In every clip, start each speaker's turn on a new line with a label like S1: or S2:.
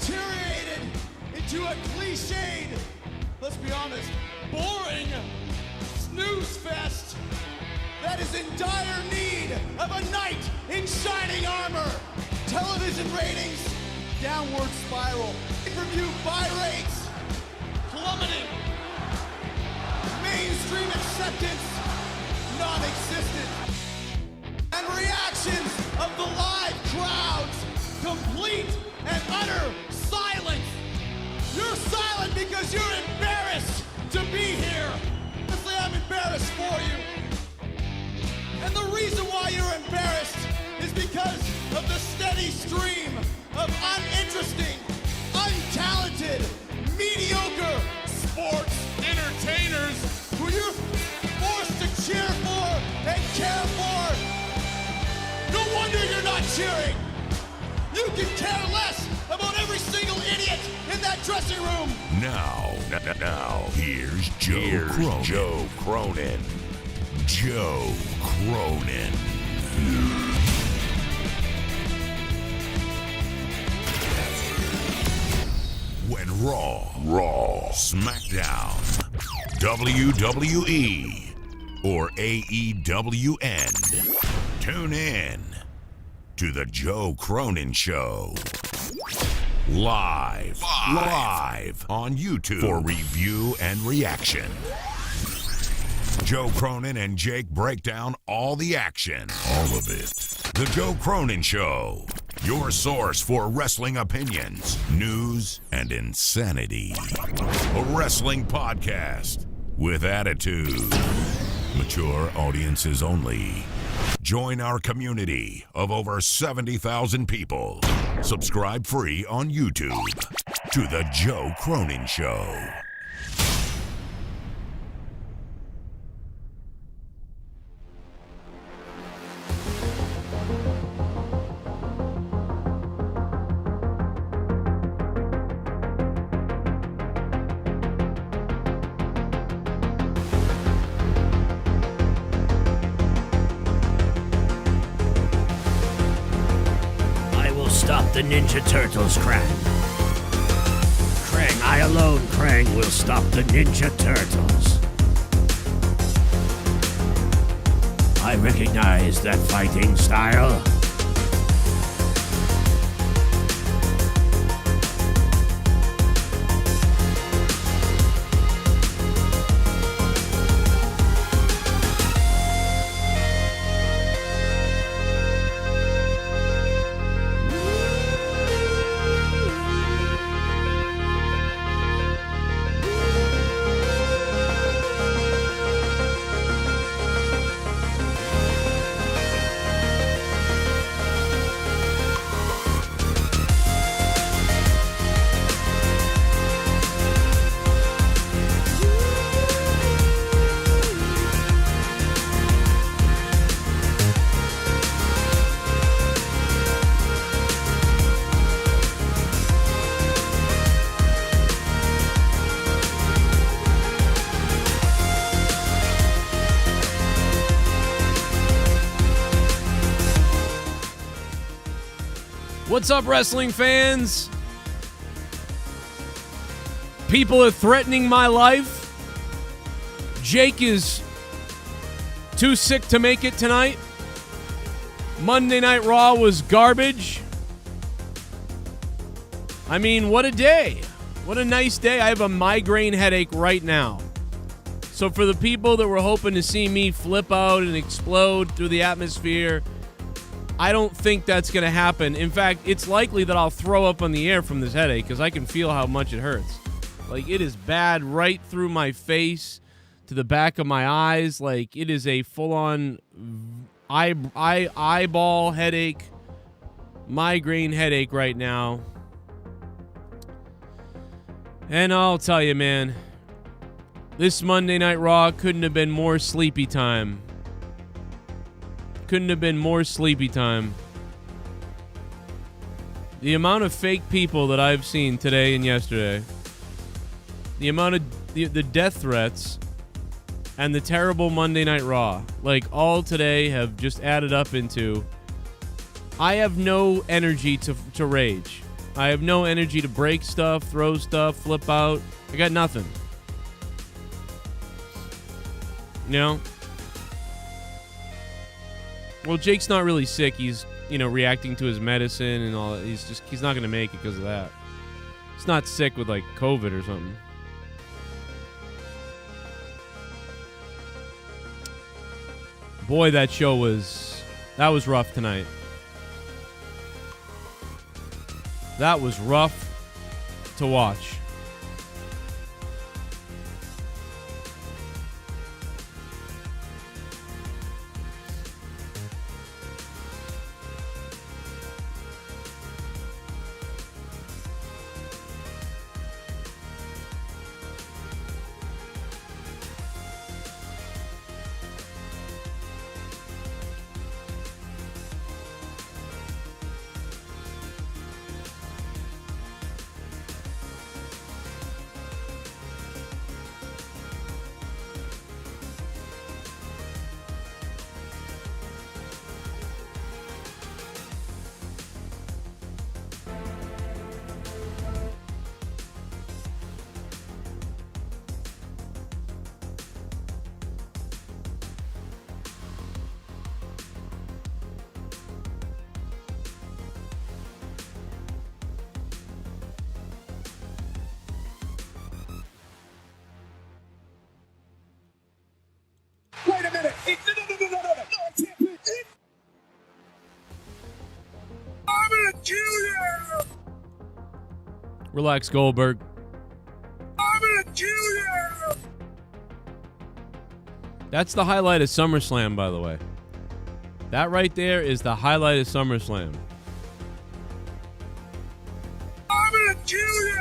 S1: deteriorated into a cliched, let's be honest, boring snooze fest that is in dire need of a knight in shining armor. Television ratings, downward spiral. Pay-per-view buy rates, plummeting. Mainstream acceptance, non-existent. And reactions of the live crowds, complete and utter silence. You're silent because you're embarrassed to be here. Honestly, I'm embarrassed for you. And the reason why you're embarrassed is because of the steady stream of uninteresting, untalented, mediocre sports entertainers who you're forced to cheer for and care for. No wonder you're not cheering. You can care less about every single idiot in that dressing room.
S2: Now, here's Joe Cronin. Joe Cronin. When Raw, SmackDown, WWE, or AEW end, tune in to the Joe Cronin Show. Live on YouTube for review and reaction. Joe Cronin and Jake break down all the action. All of it. The Joe Cronin Show. Your source for wrestling opinions, news, and insanity. A wrestling podcast with attitude. Mature audiences only. Join our community of over 70,000 people. Subscribe free on YouTube to The Joe Cronin Show.
S3: The Ninja Turtles, Krang. Krang, I alone, Krang, will stop the Ninja Turtles. I recognize that fighting style.
S4: What's up, wrestling fans? People are threatening my life. Jake is too sick to make it tonight. Monday Night Raw was garbage. I mean, what a day. What a nice day. I have a migraine headache right now. So for the people that were hoping to see me flip out and explode through the atmosphere, I don't think that's going to happen. In fact, it's likely that I'll throw up on the air from this headache because I can feel how much it hurts. Like, it is bad right through my face to the back of my eyes. Like, it is a full-on eyeball headache, migraine headache right now. And I'll tell you, man, this Monday Night Raw couldn't have been more sleepy time. Couldn't have been more sleepy time. The amount of fake people that I've seen today and yesterday, the amount of the death threats, and the terrible Monday Night Raw, like, all today have just added up into, I have no energy to rage. I have no energy to break stuff, throw stuff, flip out. I got nothing. You know? Well, Jake's not really sick. He's, reacting to his medicine and all. He's not going to make it because of that. He's not sick with, like, COVID or something. Boy, that was rough tonight. That was rough to watch. Relax, Goldberg. I'm gonna kill you! That's the highlight of SummerSlam, by the way. That right there is the highlight of SummerSlam. I'm gonna kill you!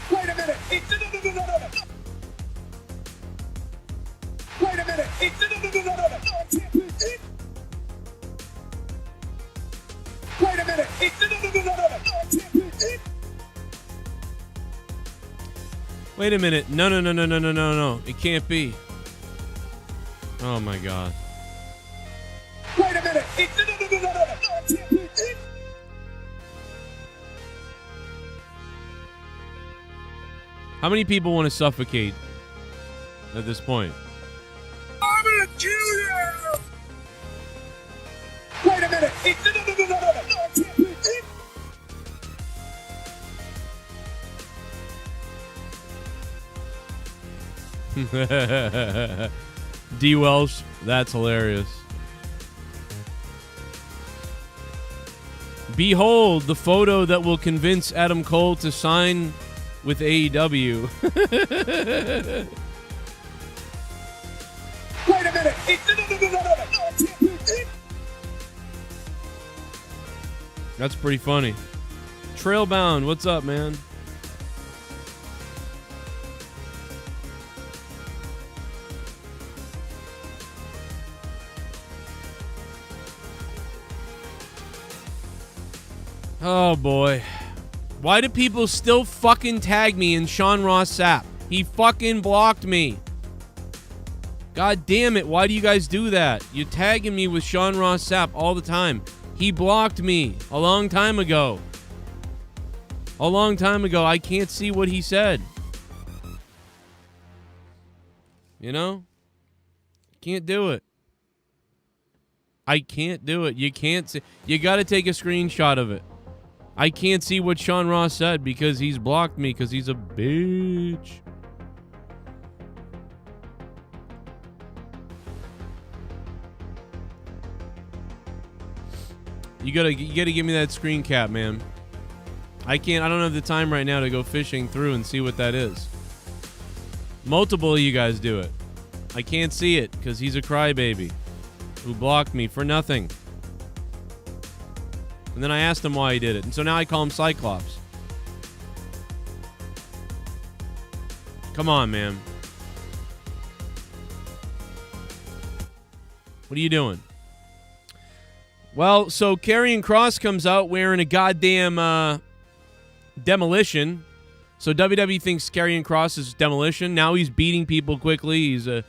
S4: Wait a minute! Wait a minute! Wait a minute! Wait a minute. No. It can't be. Oh my god. Wait a minute. How many people want to suffocate at this point? I'm gonna kill you! Wait a minute. D. Welsh, that's hilarious. Behold the photo that will convince Adam Cole to sign with AEW. Wait a minute. That's pretty funny. Trailbound, what's up, man? Oh, boy. Why do people still fucking tag me in Sean Ross Sapp? He fucking blocked me. God damn it. Why do you guys do that? You're tagging me with Sean Ross Sapp all the time. He blocked me a long time ago. A long time ago. I can't see what he said. You know? Can't do it. I can't do it. You can't see. You got to take a screenshot of it. I can't see what Sean Ross said because he's blocked me because he's a bitch. You gotta give me that screen cap, man. I don't have the time right now to go fishing through and see what that is. Multiple of you guys do it. I can't see it because he's a crybaby who blocked me for nothing. And then I asked him why he did it. And so now I call him Cyclops. Come on, man. What are you doing? Well, so Karrion Kross comes out wearing a goddamn demolition. So WWE thinks Karrion Kross is demolition. Now he's beating people quickly. He's a...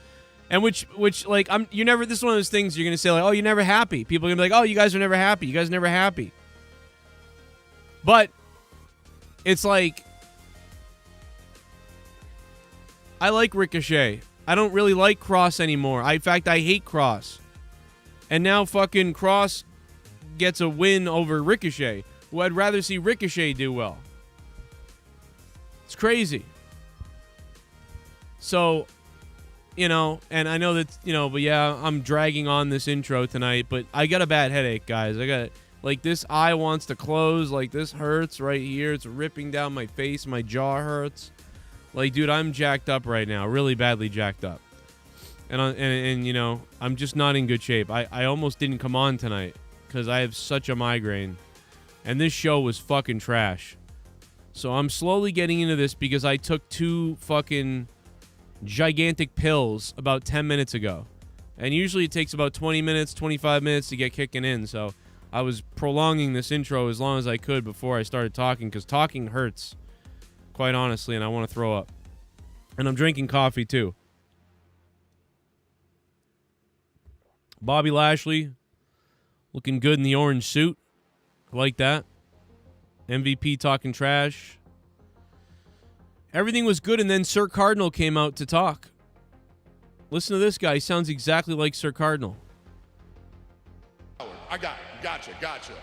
S4: And which like you're never. This is one of those things you're gonna say like, oh, you're never happy. People are gonna be like, oh, you guys are never happy. You guys are never happy. But it's like, I like Ricochet. I don't really like KROSS anymore. In fact, I hate KROSS. And now fucking KROSS gets a win over Ricochet, who I'd rather see Ricochet do well. It's crazy. So, and I know that, but yeah, I'm dragging on this intro tonight, but I got a bad headache, guys. I got, this eye wants to close. This hurts right here. It's ripping down my face. My jaw hurts. Dude, I'm jacked up right now. Really badly jacked up. And I'm just not in good shape. I almost didn't come on tonight because I have such a migraine. And this show was fucking trash. So I'm slowly getting into this because I took 2 fucking gigantic pills about 10 minutes ago. And usually it takes about 20 minutes, 25 minutes to get kicking in. So I was prolonging this intro as long as I could before I started talking because talking hurts, quite honestly, and I want to throw up. And I'm drinking coffee too. Bobby Lashley looking good in the orange suit. I like that. MVP talking trash. Everything was good, and then Sir Cardinal came out to talk. Listen to this guy. He sounds exactly like Sir Cardinal.
S5: I gotcha.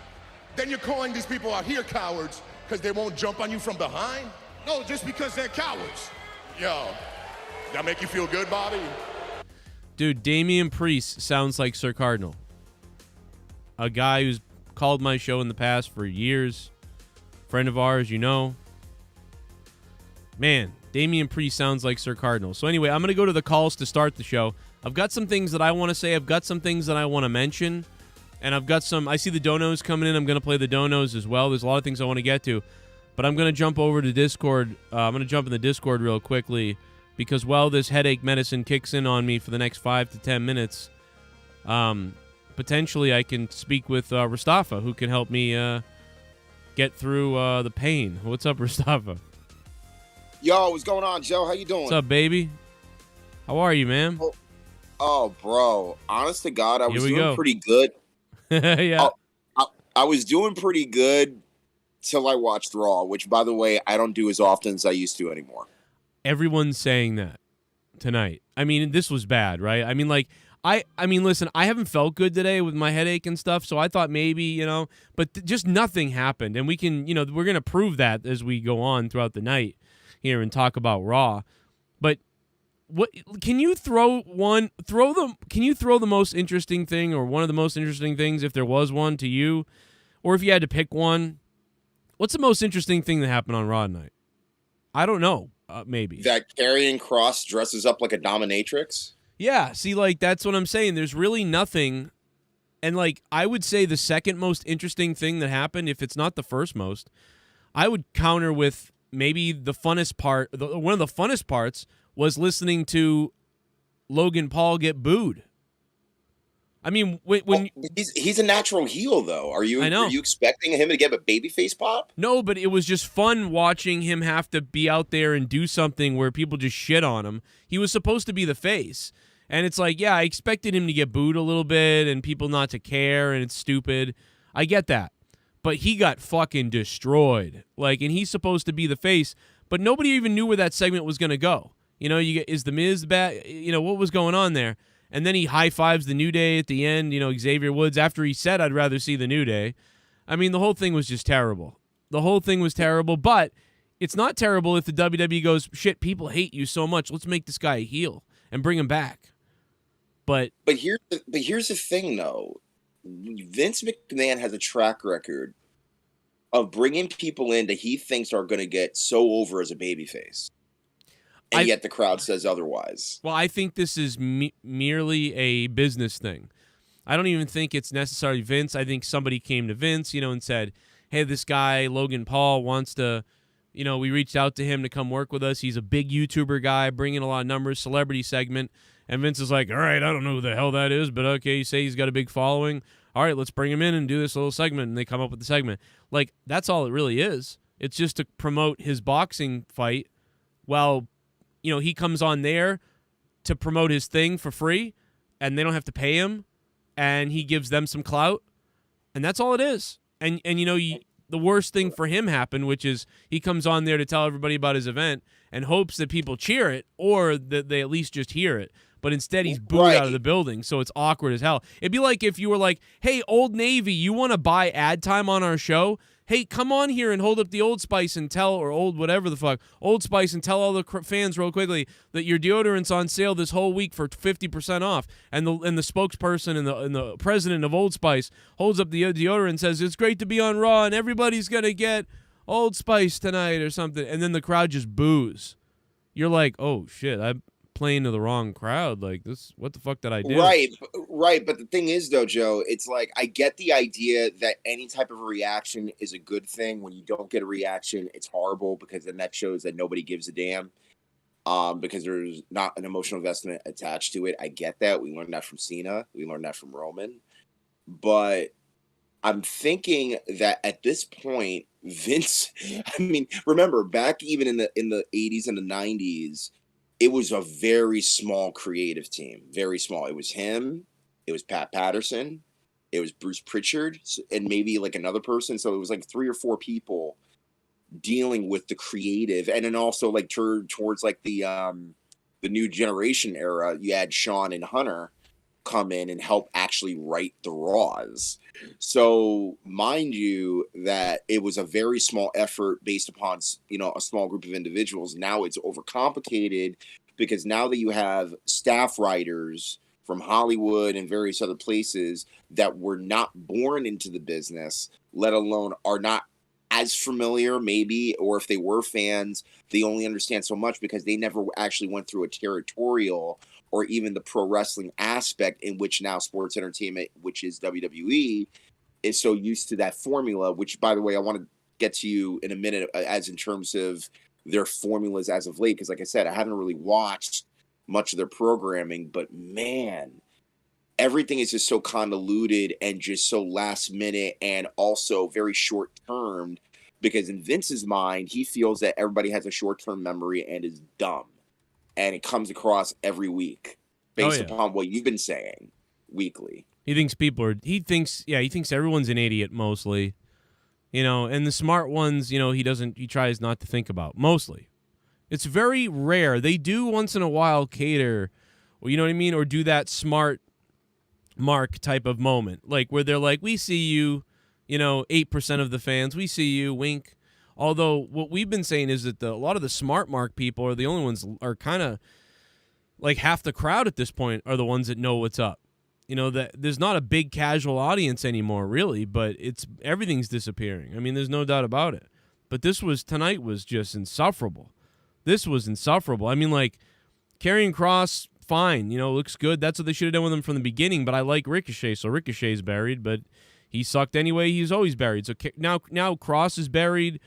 S5: Then you're calling these people out here cowards because they won't jump on you from behind?
S1: No, just because they're cowards.
S5: Yo, that make you feel good, Bobby?
S4: Dude, Damian Priest sounds like Sir Cardinal. A guy who's called my show in the past for years. Friend of ours, Man, Damian Priest sounds like Sir Cardinal. So anyway, I'm going to go to the calls to start the show. I've got some things that I want to say. I've got some things that I want to mention. And I've got I see the donos coming in. I'm going to play the donos as well. There's a lot of things I want to get to. But I'm going to jump over to Discord. I'm going to jump in the Discord real quickly because while this headache medicine kicks in on me for the next 5 to 10 minutes, potentially I can speak with Mustafa, who can help me get through the pain. What's up, Mustafa?
S6: Yo, what's going on, Joe? How you doing?
S4: What's up, baby? How are you, man?
S6: Oh, bro. Honest to God, I was doing pretty good.
S4: Yeah.
S6: I was doing pretty good till I watched Raw, which, by the way, I don't do as often as I used to anymore.
S4: Everyone's saying that tonight. I mean, this was bad, right? I mean, listen, I haven't felt good today with my headache and stuff, so I thought maybe, but just nothing happened. And we can, we're going to prove that as we go on throughout the night here and talk about Raw. But what can you throw the most interesting thing or one of the most interesting things, if there was one, to you? Or if you had to pick one, what's the most interesting thing that happened on Raw tonight? I don't know. Maybe
S6: that Karrion Kross dresses up like a dominatrix.
S4: Yeah, see, that's what I'm saying. There's really nothing. And, I would say the second most interesting thing that happened, if it's not the first most, I would counter with maybe the funnest part. One of the funnest parts was listening to Logan Paul get booed. I mean, when
S6: he's a natural heel, though. Are you expecting him to get a babyface pop?
S4: No, but it was just fun watching him have to be out there and do something where people just shit on him. He was supposed to be the face. And it's yeah, I expected him to get booed a little bit and people not to care, and it's stupid. I get that. But he got fucking destroyed. And he's supposed to be the face, but nobody even knew where that segment was going to go. Is The Miz bad? What was going on there? And then he high-fives the New Day at the end, Xavier Woods, after he said, I'd rather see the New Day. I mean, the whole thing was just terrible. The whole thing was terrible, but it's not terrible if the WWE goes, shit, people hate you so much. Let's make this guy a heel and bring him back. But
S6: here's the thing, though. Vince McMahon has a track record of bringing people in that he thinks are going to get so over as a babyface. And yet the crowd says otherwise.
S4: Well, I think this is merely a business thing. I don't even think it's necessarily Vince. I think somebody came to Vince, and said, hey, this guy, Logan Paul, wants to, we reached out to him to come work with us. He's a big YouTuber guy, bringing a lot of numbers, celebrity segment. And Vince is like, all right, I don't know who the hell that is, but okay, you say he's got a big following. All right, let's bring him in and do this little segment. And they come up with the segment. That's all it really is. It's just to promote his boxing fight while he comes on there to promote his thing for free, and they don't have to pay him, and he gives them some clout, and that's all it is. And the worst thing for him happened, which is he comes on there to tell everybody about his event and hopes that people cheer it or that they at least just hear it. But instead, he's booed out of the building, so it's awkward as hell. It'd be like if you were like, hey, Old Navy, you want to buy ad time on our show? Hey, come on here and hold up the Old Spice and tell, or Old whatever the fuck, Old Spice and tell all the fans real quickly that your deodorant's on sale this whole week for 50% off. And the spokesperson and the president of Old Spice holds up the deodorant and says, it's great to be on Raw and everybody's going to get Old Spice tonight or something. And then the crowd just boos. You're like, oh, shit, I'm playing to the wrong crowd. Like, this, what the fuck did I do?
S6: Right. But the thing is, though, Joe, it's like I get the idea that any type of reaction is a good thing. When you don't get a reaction, it's horrible because then that shows that nobody gives a damn because there's not an emotional investment attached to it. I get that. We learned that from Cena. We learned that from Roman. But I'm thinking that at this point, Vince, I mean, remember, back even in the 80s and the 90s, it was a very small creative team, very small. It was him, it was Pat Patterson, it was Bruce Pritchard, and maybe like another person. So it was like 3 or 4 people dealing with the creative, and then also like towards like the new generation era, you had Sean and Hunter come in and help actually write the Raws. So mind you that it was a very small effort based upon, you know, a small group of individuals. Now it's overcomplicated because now that you have staff writers from Hollywood and various other places that were not born into the business, let alone are not as familiar maybe, or if they were fans, they only understand so much because they never actually went through a territorial or even the pro wrestling aspect in which now sports entertainment, which is WWE, is so used to that formula, which, by the way, I want to get to you in a minute as in terms of their formulas as of late. Because like I said, I haven't really watched much of their programming, but man, everything is just so convoluted and just so last minute and also very short term, because in Vince's mind, he feels that everybody has a short-term memory and is dumb. And it comes across every week based upon what you've been saying weekly.
S4: He thinks he thinks everyone's an idiot mostly, you know, and the smart ones, you know, he tries not to think about mostly. It's very rare. They do once in a while cater, or you know what I mean? Or do that smart Mark type of moment, like where they're like, we see you, you know, 8% of the fans, we see you, wink. Although what we've been saying is that a lot of the smart Mark people are the only ones, are kind of like half the crowd at this point are the ones that know what's up. You know, that there's not a big casual audience anymore, really, but everything's disappearing. I mean, there's no doubt about it. But tonight was just insufferable. This was insufferable. I mean, like, Karrion Kross, fine, you know, looks good. That's what they should have done with him from the beginning, but I like Ricochet, so Ricochet's buried, but he sucked anyway. He's always buried. So now Kross is buried.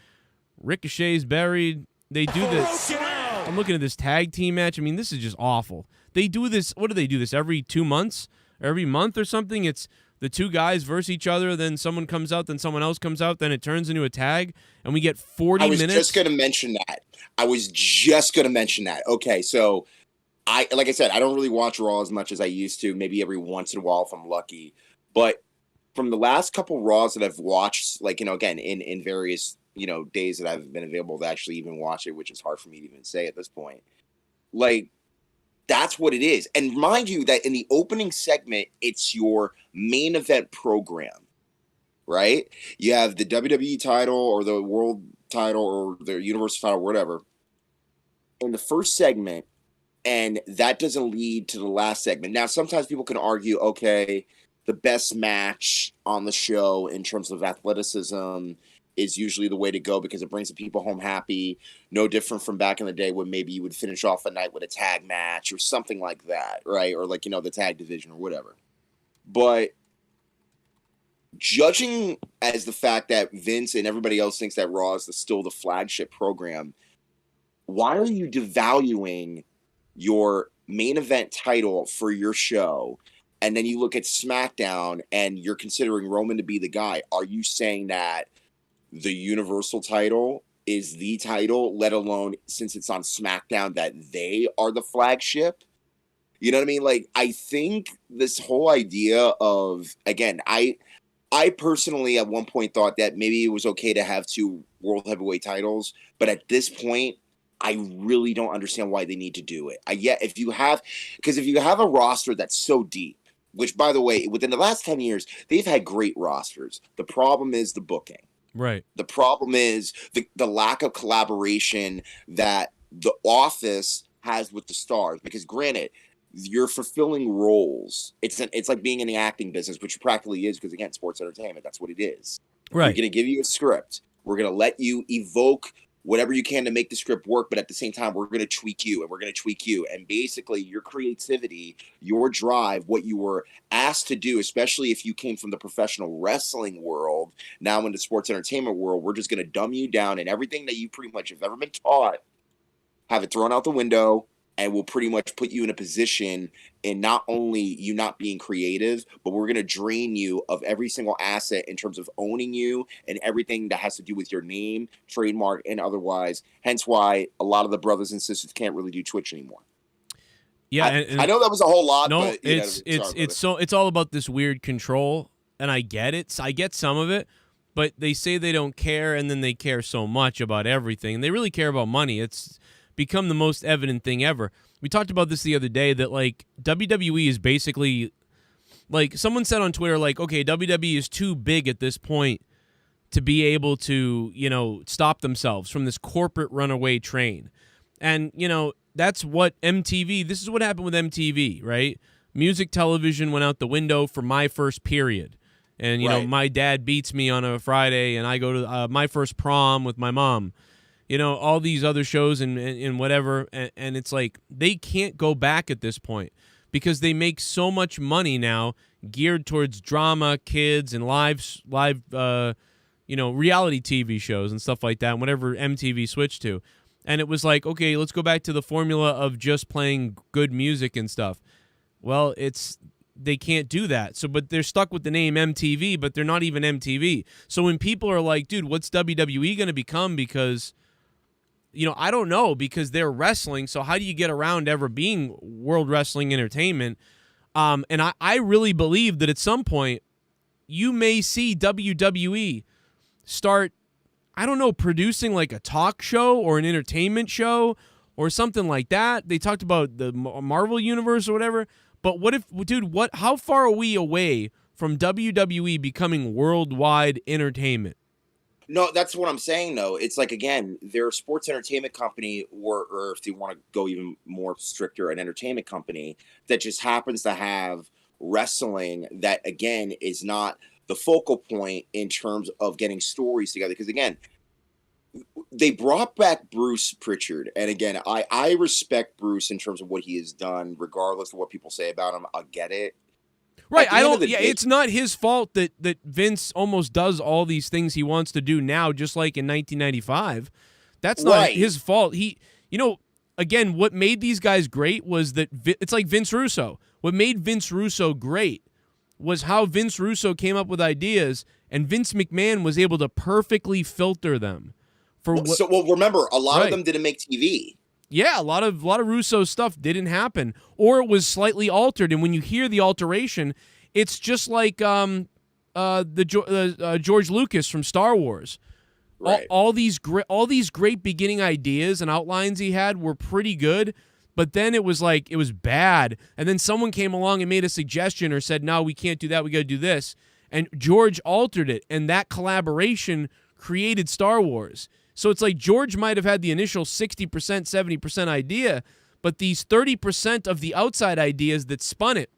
S4: Ricochet's buried. They do this. I'm looking at this tag team match. I mean, this is just awful. They do this. What do they do this every 2 months? Every month or something? It's the two guys versus each other. Then someone comes out. Then someone else comes out. Then it turns into a tag, and we get 40 minutes.
S6: I was just going to mention that. Okay, so like I said, I don't really watch Raw as much as I used to. Maybe every once in a while if I'm lucky. But from the last couple Raws that I've watched, like, you know, again in various, you know, days that I've been available to actually even watch it, which is hard for me to even say at this point. Like, that's what it is. And mind you that in the opening segment, it's your main event program, right? You have the WWE title or the world title or the universal title, whatever, in the first segment, and that doesn't lead to the last segment. Now, sometimes people can argue, okay, the best match on the show in terms of athleticism is usually the way to go because it brings the people home happy. No different from back in the day when maybe you would finish off a night with a tag match or something like that, right? Or like, you know, the tag division or whatever. But judging as the fact that Vince and everybody else thinks that Raw is still the flagship program, why are you devaluing your main event title for your show? And then you look at SmackDown and you're considering Roman to be the guy. Are you saying that the Universal title is the title, let alone since it's on SmackDown that they are the flagship? You know what I mean? Like, I think this whole idea of, again, I I personally at one point thought that maybe it was okay to have 2 world heavyweight titles, but at this point, I really don't understand why they need to do it. If you have a roster that's so deep, which by the way, within the last 10 years, they've had great rosters. The problem is the booking.
S4: Right.
S6: The problem is the lack of collaboration that the office has with the stars. Because granted, you're fulfilling roles. It's like being in the acting business, which practically is, because again, sports entertainment, that's what it is.
S4: Right.
S6: We're going to give you a script. We're going to let you evoke whatever you can to make the script work, but at the same time, we're going to tweak you, and we're going to tweak you. And basically, your creativity, your drive, what you were asked to do, especially if you came from the professional wrestling world, now in the sports entertainment world, we're just going to dumb you down, and everything that you pretty much have ever been taught, have it thrown out the window, and we'll pretty much put you in a position in not only you not being creative, but we're going to drain you of every single asset in terms of owning you and everything that has to do with your name, trademark, and otherwise. Hence why a lot of the brothers and sisters can't really do Twitch anymore.
S4: Yeah,
S6: I know that was a whole lot.
S4: No,
S6: but,
S4: it's all about this weird control, and I get it. I get some of it, but they say they don't care, and then they care so much about everything. And they really care about money. It's become the most evident thing ever. We talked about this the other day, that like WWE is basically, like someone said on Twitter, like, okay, WWE is too big at this point to be able to, stop themselves from this corporate runaway train. And, that's what this is what happened with MTV, right? Music television went out the window for My First Period. And, my dad beats me on a Friday, and I go to My First Prom with my mom. All these other shows and whatever, and it's like they can't go back at this point because they make so much money now geared towards drama, kids, and live reality TV shows and stuff like that, and whatever MTV switched to. And it was like, okay, let's go back to the formula of just playing good music and stuff. Well, they can't do that. But they're stuck with the name MTV, but they're not even MTV. So when people are like, dude, what's WWE going to become? Because I don't know, because they're wrestling, so how do you get around ever being World Wrestling Entertainment? And I really believe that at some point you may see WWE start, I don't know, producing like a talk show or an entertainment show or something like that. They talked about the Marvel Universe or whatever, but how far are we away from WWE becoming worldwide entertainment?
S6: No, that's what I'm saying, though. It's like, again, they're a sports entertainment company, or if they want to go even more stricter, an entertainment company that just happens to have wrestling that, again, is not the focal point in terms of getting stories together. Because, again, they brought back Bruce Pritchard. And, again, I respect Bruce in terms of what he has done, regardless of what people say about him. I'll get it.
S4: Right, it's not his fault that Vince almost does all these things he wants to do now, just like in 1995. That's not his fault. Again, what made these guys great was that it's like Vince Russo. What made Vince Russo great was how Vince Russo came up with ideas, and Vince McMahon was able to perfectly filter them.
S6: Remember, a lot of them didn't make TV.
S4: Yeah, a lot of Russo stuff didn't happen, or it was slightly altered. And when you hear the alteration, it's just like George Lucas from Star Wars.
S6: Right.
S4: All these great beginning ideas and outlines he had were pretty good, but then it was bad. And then someone came along and made a suggestion or said, "No, we can't do that. We got to do this." And George altered it, and that collaboration created Star Wars. So it's like George might have had the initial 60%, 70% idea, but these 30% of the outside ideas that spun it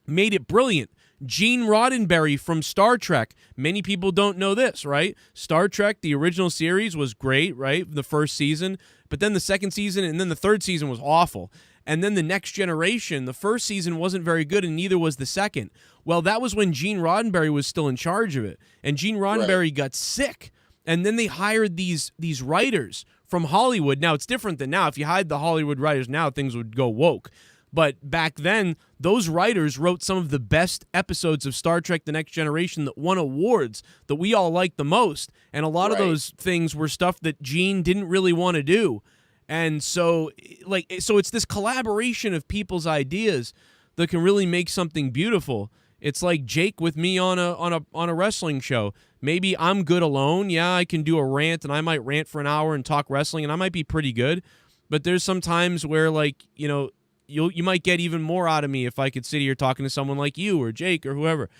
S4: made it brilliant. Gene Roddenberry from Star Trek. Many people don't know this, right? Star Trek, the original series, was great, right? The first season, but then the second season and then the third season was awful. And then the Next Generation, the first season wasn't very good, and neither was the second. Well, that was when Gene Roddenberry was still in charge of it, and Gene Roddenberry got sick. And then they hired these writers from Hollywood. Now, it's different than now. If you hired the Hollywood writers now, things would go woke. But back then, those writers wrote some of the best episodes of Star Trek The Next Generation that won awards that we all liked the most. And a lot of those things were stuff that Gene didn't really want to do. And so it's this collaboration of people's ideas that can really make something beautiful. It's like Jake with me on a wrestling show. Maybe I'm good alone. Yeah, I can do a rant, and I might rant for an hour and talk wrestling, and I might be pretty good. But there's some times where, like, you might get even more out of me if I could sit here talking to someone like you or Jake or whoever.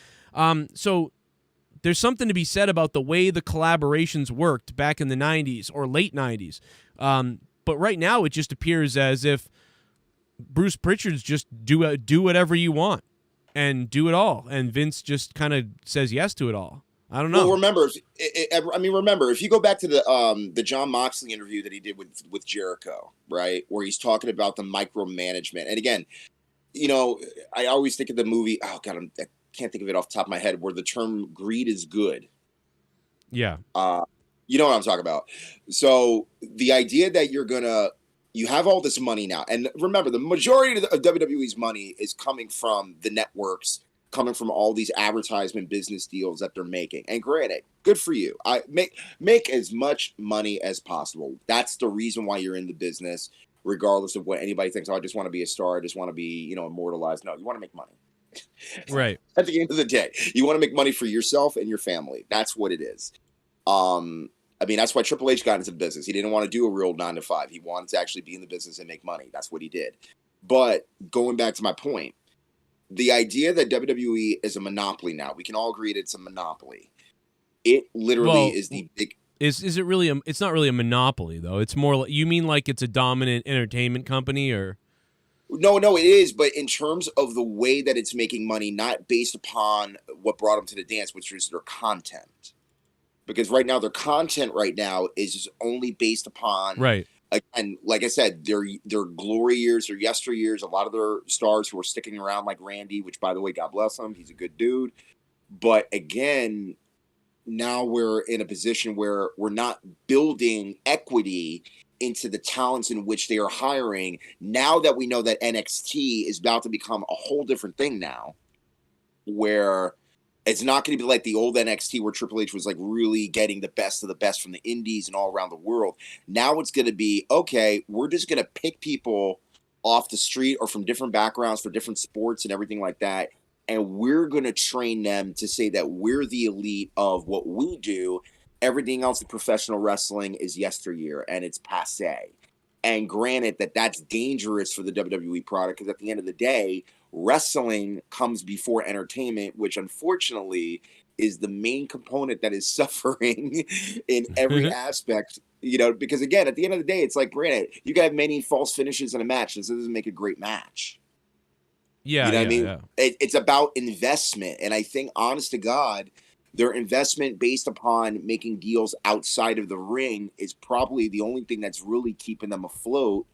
S4: So there's something to be said about the way the collaborations worked back in the 90s or late 90s. But right now it just appears as if Bruce Pritchard's just do whatever you want and do it all. And Vince just kind of says yes to it all. I don't know.
S6: Well, remember, if you go back to the Jon Moxley interview that he did with Jericho, right, where he's talking about the micromanagement, and again, I always think of the movie. Oh God, I can't think of it off the top of my head. Where the term "greed is good."
S4: Yeah.
S6: You know what I'm talking about. So the idea that you have all this money now, and remember, the majority of WWE's money is coming from the networks, coming from all these advertisement business deals that they're making. And granted, good for you. I make as much money as possible. That's the reason why you're in the business, regardless of what anybody thinks. Oh, I just want to be a star. I just want to be, immortalized. No, you want to make money.
S4: Right.
S6: At the end of the day, you want to make money for yourself and your family. That's what it is. That's why Triple H got into the business. He didn't want to do a real 9-to-5. He wanted to actually be in the business and make money. That's what he did. But going back to my point, the idea that WWE is a monopoly now, we can all agree that it's a monopoly. It literally is the big.
S4: Is it really? It's not really a monopoly though. It's more like, you mean like it's a dominant entertainment company, or?
S6: No, it is. But in terms of the way that it's making money, not based upon what brought them to the dance, which is their content. Because right now, their content right now is only based upon,
S4: right.
S6: Again, like I said, their glory years, their yesteryears, a lot of their stars who are sticking around, like Randy, which, by the way, God bless him, he's a good dude. But again, now we're in a position where we're not building equity into the talents in which they are hiring. Now that we know that NXT is about to become a whole different thing now, where it's not going to be like the old NXT where Triple H was like really getting the best of the best from the indies and all around the world. Now it's going to be, okay, we're just going to pick people off the street or from different backgrounds for different sports and everything like that. And we're going to train them to say that we're the elite of what we do. Everything else in professional wrestling is yesteryear and it's passé. And granted that's dangerous for the WWE product, because at the end of the day, wrestling comes before entertainment, which unfortunately is the main component that is suffering in every aspect, because again, at the end of the day, it's like, granted, you can have many false finishes in a match. This doesn't make a great match.
S4: Yeah.
S6: You know what I mean?
S4: Yeah.
S6: It's about investment. And I think, honest to God, their investment based upon making deals outside of the ring is probably the only thing that's really keeping them afloat.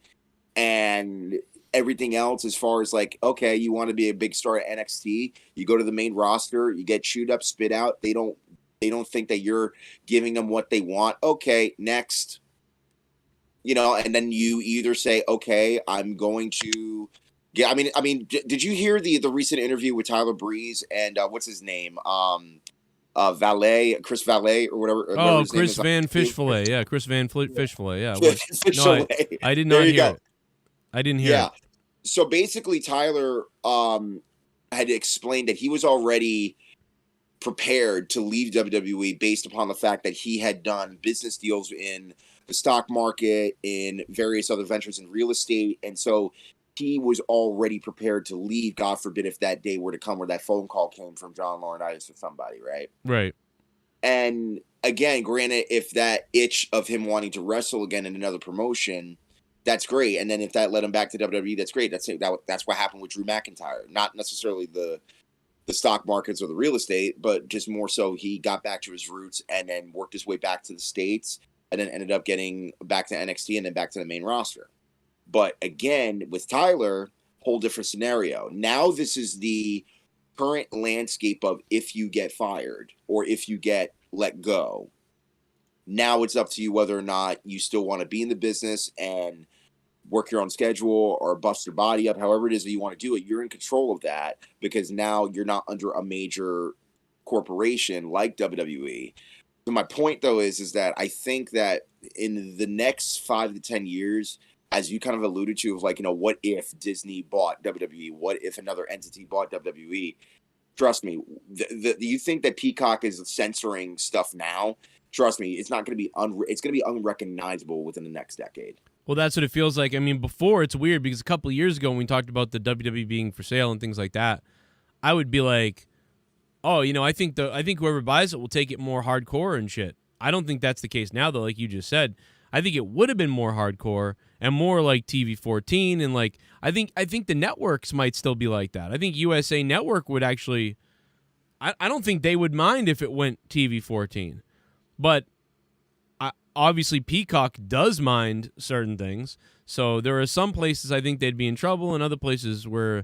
S6: And everything else, as far as like, okay, you want to be a big star at NXT, you go to the main roster, you get chewed up, spit out. They don't think that you're giving them what they want. Okay, next. And then you either say, okay, I'm going to. Yeah, I mean, did you hear the recent interview with Tyler Breeze and what's his name? Chris Valet or whatever.
S4: Oh, Chris Van Fishfillet. Yeah, Chris Van Fishfillet. Yeah.
S6: No,
S4: I did not hear it. I didn't hear it.
S6: So basically, Tyler had explained that he was already prepared to leave WWE based upon the fact that he had done business deals in the stock market, in various other ventures in real estate. And so he was already prepared to leave, God forbid, if that day were to come where that phone call came from John Laurinaitis or somebody, right?
S4: Right.
S6: And again, granted, if that itch of him wanting to wrestle again in another promotion, that's great. And then if that led him back to WWE, that's great. That's what happened with Drew McIntyre. Not necessarily the stock markets or the real estate, but just more so he got back to his roots and then worked his way back to the States and then ended up getting back to NXT and then back to the main roster. But again, with Tyler, whole different scenario. Now this is the current landscape of if you get fired or if you get let go. Now it's up to you whether or not you still want to be in the business and work your own schedule or bust your body up, however it is that you want to do it. You're in control of that because now you're not under a major corporation like WWE. So my point, though, is that I think that in the next 5 to 10 years, as you kind of alluded to, of like, what if Disney bought WWE? What if another entity bought WWE? Trust me. You think that Peacock is censoring stuff now? Trust me, it's not going to be it's going to be unrecognizable within the next decade.
S4: Well, that's what it feels like. I mean, before it's weird because a couple of years ago when we talked about the WWE being for sale and things like that, I would be like, "Oh, I think whoever buys it will take it more hardcore and shit." I don't think that's the case now, though. Like you just said, I think it would have been more hardcore and more like TV 14, and like I think the networks might still be like that. I think USA Network would actually. I don't think they would mind if it went TV 14, but. Obviously, Peacock does mind certain things, so there are some places I think they'd be in trouble, and other places where,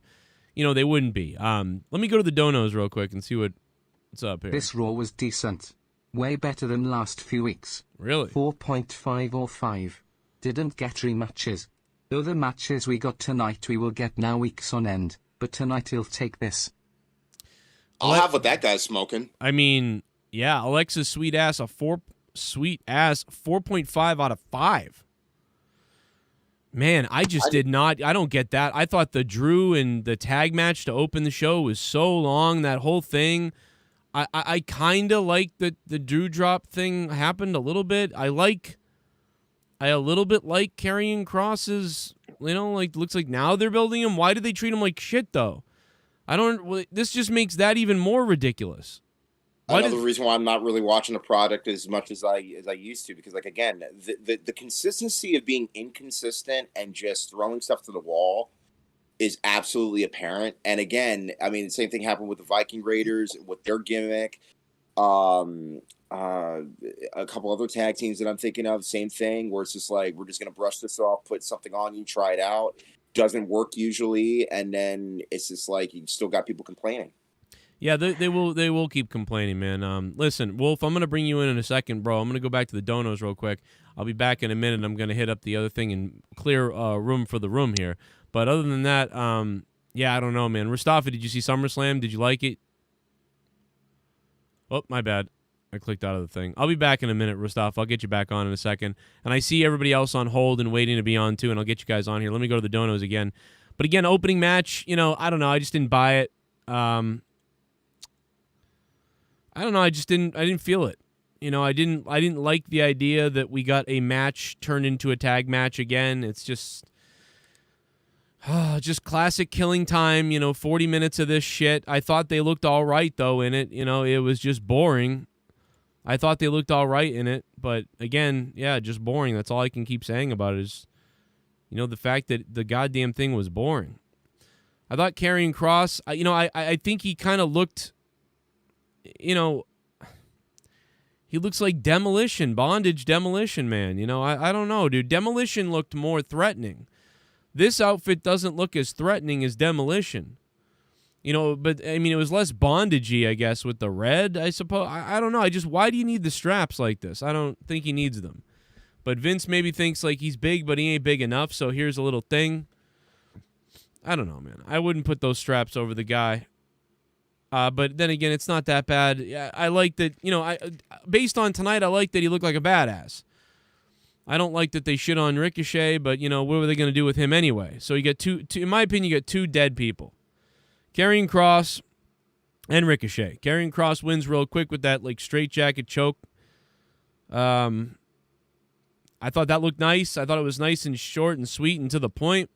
S4: they wouldn't be. Let me go to the donos real quick and see what's up here.
S7: This Raw was decent. Way better than last few weeks.
S4: Really?
S7: 4.5 or 5. Didn't get rematches. Though the matches we got tonight we will get now weeks on end, but tonight he'll take this.
S6: I'll have what that guy's smoking.
S4: I mean, yeah, Alexa's sweet ass 4.5 out of 5. Man, I don't get that. I thought the Drew and the tag match to open the show was so long, that whole thing. I kind of like that the Drew drop thing happened a little bit. I a little bit like Karrion Kross's, looks like now they're building him. Why did they treat him like shit though? This just makes that even more ridiculous.
S6: Another reason why I'm not really watching the product as much as I used to, because again, the consistency of being inconsistent and just throwing stuff to the wall is absolutely apparent. And again, I mean, the same thing happened with the Viking Raiders with their gimmick. A couple other tag teams that I'm thinking of, same thing, where it's just like, we're just gonna brush this off, put something on you, try it out. Doesn't work usually, and then it's just like you still got people complaining.
S4: Yeah, they will keep complaining, man. Listen, Wolf, I'm going to bring you in a second, bro. I'm going to go back to the donos real quick. I'll be back in a minute. I'm going to hit up the other thing and clear room for the room here. But other than that, yeah, I don't know, man. Mustafa, did you see SummerSlam? Did you like it? Oh, my bad. I clicked out of the thing. I'll be back in a minute, Mustafa. I'll get you back on in a second. And I see everybody else on hold and waiting to be on, too, and I'll get you guys on here. Let me go to the donos again. But again, opening match, I don't know. I just didn't buy it. I don't know. I didn't feel it. I didn't like the idea that we got a match turned into a tag match again. It's just classic killing time. 40 minutes of this shit. I thought they looked all right though in it. It was just boring. I thought they looked all right in it, but again, yeah, just boring. That's all I can keep saying about it is, the fact that the goddamn thing was boring. I thought Karrion Kross. I think he kind of looked. He looks like Bondage Demolition Man. I don't know, dude. Demolition looked more threatening. This outfit doesn't look as threatening as Demolition. But I mean, it was less bondagey, I guess, with the red, I suppose. I don't know. Why do you need the straps like this? I don't think he needs them. But Vince maybe thinks like he's big, but he ain't big enough, so here's a little thing. I don't know, man. I wouldn't put those straps over the guy. But then again, it's not that bad. Yeah, I like that, based on tonight, I like that he looked like a badass. I don't like that they shit on Ricochet, but, what were they going to do with him anyway? So you get two, in my opinion, you get two dead people. Karrion Kross and Ricochet. Karrion Kross wins real quick with that, straitjacket choke. I thought that looked nice. I thought it was nice and short and sweet and to the point.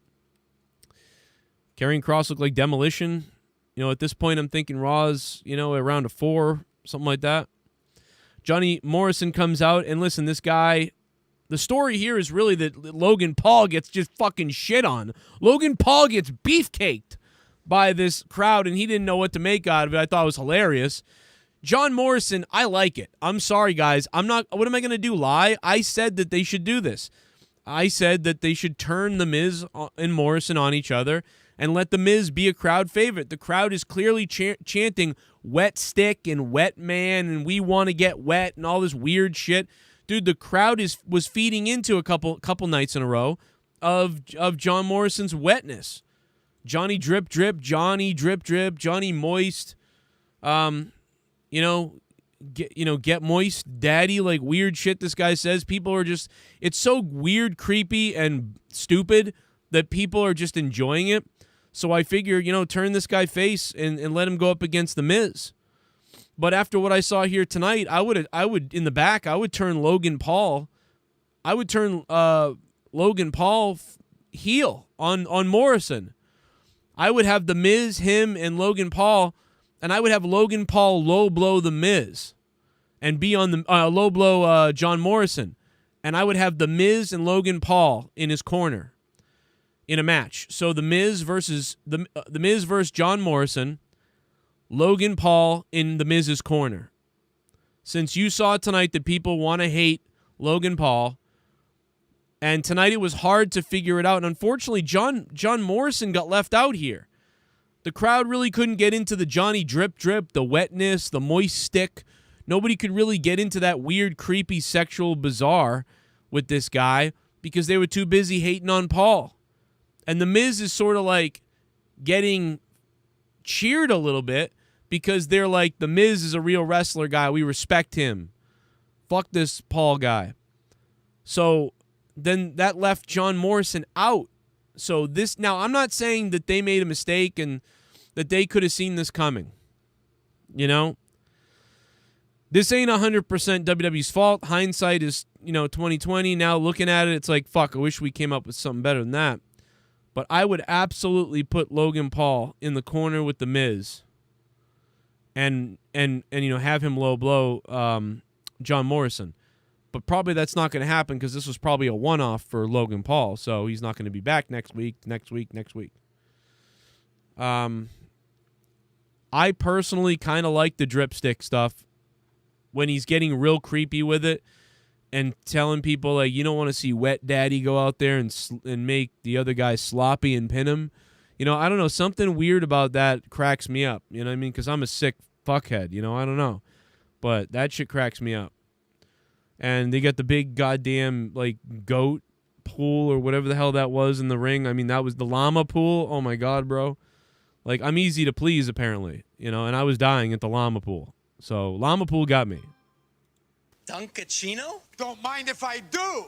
S4: Karrion Kross looked like Demolition. At this point, I'm thinking Raw's, around a 4, something like that. Johnny Morrison comes out, and listen, this guy, the story here is really that Logan Paul gets just fucking shit on. Logan Paul gets beefcaked by this crowd, and he didn't know what to make out of it. I thought it was hilarious. John Morrison, I like it. I'm sorry, guys. What am I going to do, lie? I said that they should do this. I said that they should turn The Miz and Morrison on each other and let The Miz be a crowd favorite. The crowd is clearly chanting wet stick and wet man and we want to get wet and all this weird shit. Dude, the crowd was feeding into a couple nights in a row of John Morrison's wetness. Johnny drip drip, Johnny drip drip, Johnny moist. Get moist, daddy, like weird shit this guy says. People are just, it's so weird, creepy, and stupid that people are just enjoying it. So I figure, turn this guy face and let him go up against The Miz. But after what I saw here tonight, I would in the back, I would turn Logan Paul. I would turn Logan Paul heel on Morrison. I would have The Miz, him, and Logan Paul, and I would have Logan Paul low blow The Miz and be on the low blow John Morrison. And I would have The Miz and Logan Paul in his corner in a match. So The Miz versus John Morrison, Logan Paul in The Miz's corner. Since you saw tonight that people want to hate Logan Paul, and tonight it was hard to figure it out. And unfortunately, John Morrison got left out here. The crowd really couldn't get into the Johnny Drip Drip, the wetness, the moist stick. Nobody could really get into that weird, creepy, sexual bizarre with this guy because they were too busy hating on Paul. And The Miz is sort of like getting cheered a little bit because they're like, The Miz is a real wrestler guy. We respect him. Fuck this Paul guy. So then that left John Morrison out. So now I'm not saying that they made a mistake and that they could have seen this coming. This ain't 100% WWE's fault. Hindsight is, 2020. Now looking at it, it's like, fuck, I wish we came up with something better than that. But I would absolutely put Logan Paul in the corner with The Miz and have him low blow John Morrison. But probably that's not going to happen because this was probably a one-off for Logan Paul, so he's not going to be back next week. I personally kind of like the dripstick stuff when he's getting real creepy with it and telling people, like, you don't want to see Wet Daddy go out there and make the other guy sloppy and pin him. I don't know. Something weird about that cracks me up. You know what I mean? Because I'm a sick fuckhead. I don't know. But that shit cracks me up. And they got the big goddamn, like, goat pool or whatever the hell that was in the ring. I mean, that was the llama pool. Oh, my God, bro. Like, I'm easy to please, apparently. And I was dying at the llama pool. So, llama pool got me.
S1: Duncachino? Don't mind if I do.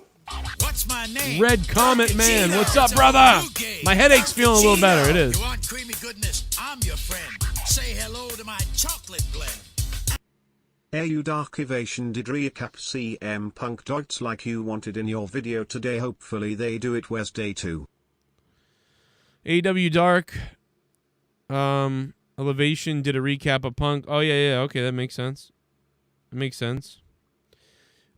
S1: What's my name?
S4: Red Comet Man. What's up, brother? My headache's feeling a little better. It is.
S1: You want creamy goodness? I'm your friend. Say hello to my chocolate blend.
S8: AU Darkivation did recap CM Punk dots like you wanted in your video today. Hopefully they do it Wednesday too.
S4: AW Dark Elevation did a recap of Punk. Oh, yeah. Okay, that makes sense.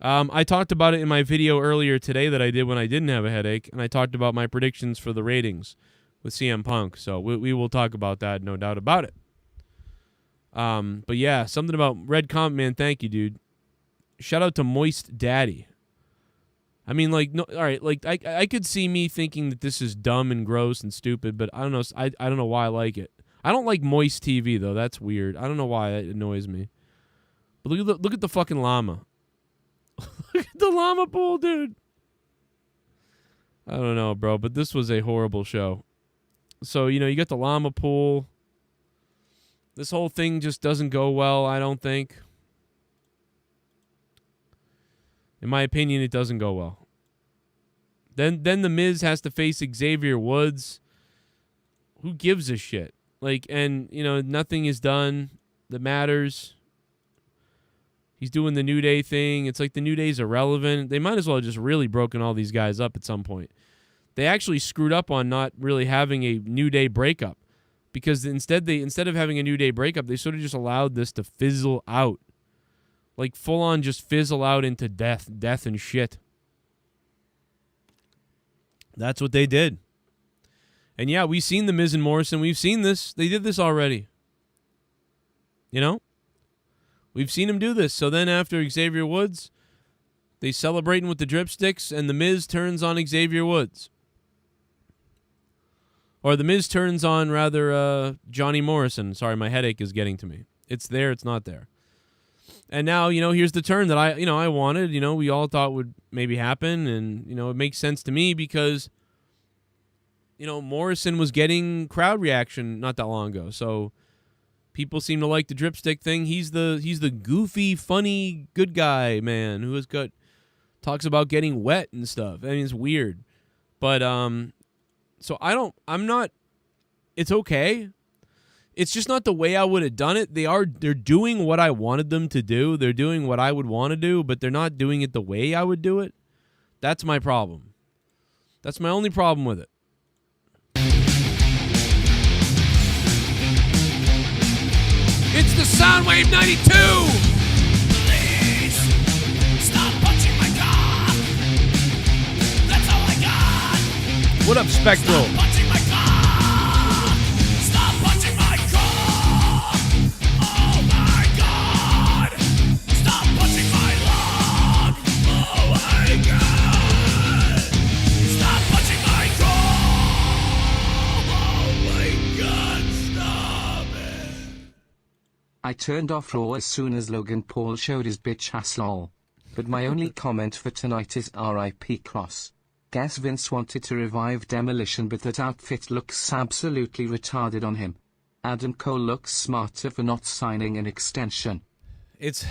S4: I talked about it in my video earlier today that I did when I didn't have a headache, and I talked about my predictions for the ratings with CM Punk. So we will talk about that, no doubt about it. But yeah, something about Red Comp, man. Thank you, dude. Shout out to Moist Daddy. I mean, like, no, all right, like I could see me thinking that this is dumb and gross and stupid, but I don't know. I don't know why I like it. I don't like Moist TV though. That's weird. I don't know why it annoys me. But look at the fucking llama. Look at the llama pool, dude. I don't know, bro, but this was a horrible show. So, you got the llama pool. This whole thing just doesn't go well, I don't think. In my opinion, it doesn't go well. Then The Miz has to face Xavier Woods. Who gives a shit? Like, and, nothing is done that matters. He's doing the New Day thing. It's like the New Day's irrelevant. They might as well have just really broken all these guys up at some point. They actually screwed up on not really having a New Day breakup. Because instead of having a New Day breakup, they sort of just allowed this to fizzle out. Like, full on just fizzle out into death and shit. That's what they did. And yeah, we've seen the Miz and Morrison. We've seen this. They did this already. We've seen him do this. So then after Xavier Woods, they celebrating with the dripsticks, and the Miz turns on Xavier Woods. Or the Miz turns on, rather, Johnny Morrison. Sorry, my headache is getting to me. It's there, it's not there. And now, here's the turn that I wanted. We all thought would maybe happen. And, it makes sense to me because, Morrison was getting crowd reaction not that long ago. So people seem to like the dripstick thing. He's the goofy, funny, good guy, man, who talks about getting wet and stuff. I mean, it's weird. But, so I'm not it's okay. It's just not the way I would have done it. They're doing what I wanted them to do. They're doing what I would want to do, but they're not doing it the way I would do it. That's my problem. That's my only problem with it. It's the Soundwave 92!
S1: Please stop punching my cock. That's all I got.
S4: What up, Spectral?
S1: Stop punching my cock. Stop punching my cock. Oh my God. Stop punching my lung. Oh my God. Stop punching my cock. Oh my God. Stop it.
S7: I turned off Raw as soon as Logan Paul showed his bitch ass lol. But my only comment for tonight is RIP KROSS. Guess Vince wanted to revive Demolition, but that outfit looks absolutely retarded on him. Adam Cole looks smarter for not signing an extension.
S4: It's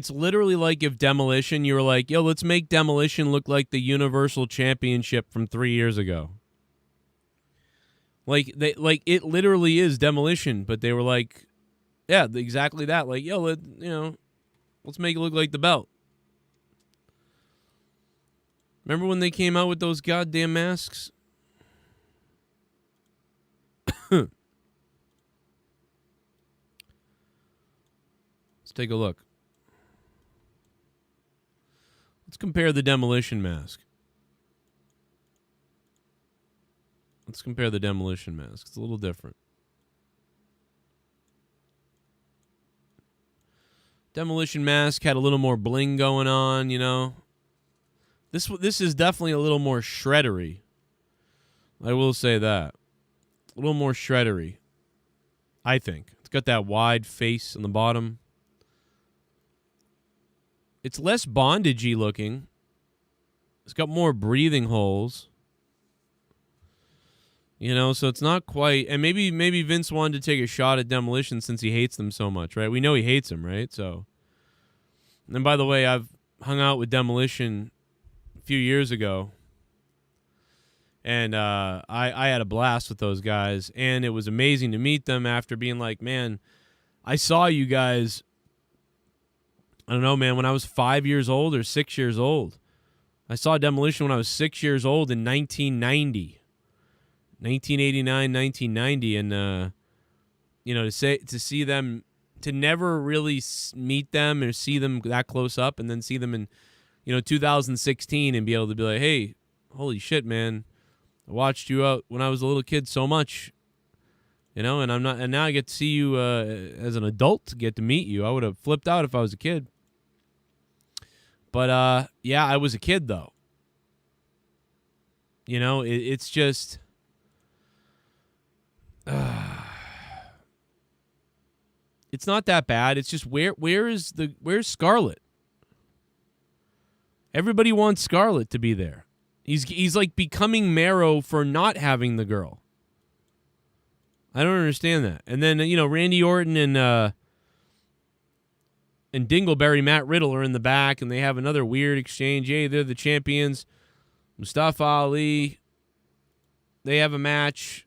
S4: literally like if Demolition, you were like, yo, let's make Demolition look like the Universal Championship from 3 years ago. Like it literally is Demolition, but they were like, yeah, exactly that. Like, yo, let's make it look like the belt. Remember when they came out with those goddamn masks? Let's take a look. Let's compare the Demolition mask. Let's compare the Demolition mask. It's a little different. Demolition mask had a little more bling going on, you know. This is definitely a little more shreddery. I will say that. A little more shreddery, I think. It's got that wide face on the bottom. It's less bondagey looking. It's got more breathing holes. You know, so it's not quite... And maybe Vince wanted to take a shot at Demolition since he hates them so much, right? We know he hates them, right? So... And by the way, I've hung out with Demolition a few years ago. And I had a blast with those guys. And it was amazing to meet them after being like, man, I saw you guys... I don't know, man, when I was 5 years old or 6 years old. I saw Demolition when I was 6 years old in 1990. 1989, 1990, and to see them, to never really meet them or see them that close up, and then see them in 2016 and be able to be like, hey, holy shit, man, I watched you out when I was a little kid so much, and now I get to see you as an adult, get to meet you. I would have flipped out if I was a kid, but yeah, I was a kid though. It's just. It's not that bad. It's just where's Scarlett? Everybody wants Scarlett to be there. He's like becoming Marrow for not having the girl. I don't understand that. And then Randy Orton and Dingleberry Matt Riddle are in the back, and they have another weird exchange. Hey, they're the champions. Mustafa Ali. They have a match.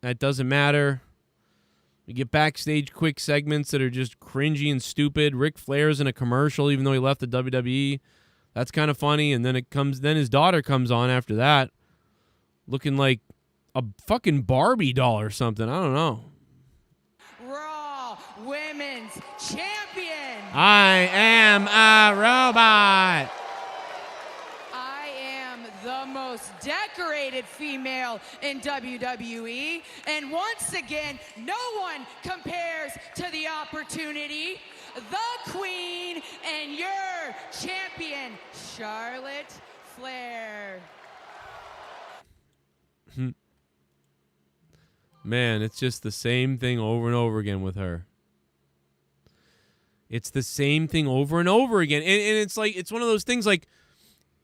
S4: That doesn't matter. We get backstage quick segments that are just cringy and stupid. Ric Flair's in a commercial, even though he left the WWE. That's kind of funny. And then his daughter comes on after that, looking like a fucking Barbie doll or something. I don't know.
S9: Raw Women's Champion.
S4: I am a robot.
S9: The most decorated female in WWE, and once again, no one compares to the opportunity. The Queen and your champion, Charlotte Flair.
S4: Man, it's just the same thing over and over again with her. It's the same thing over and over again, and it's like it's one of those things like.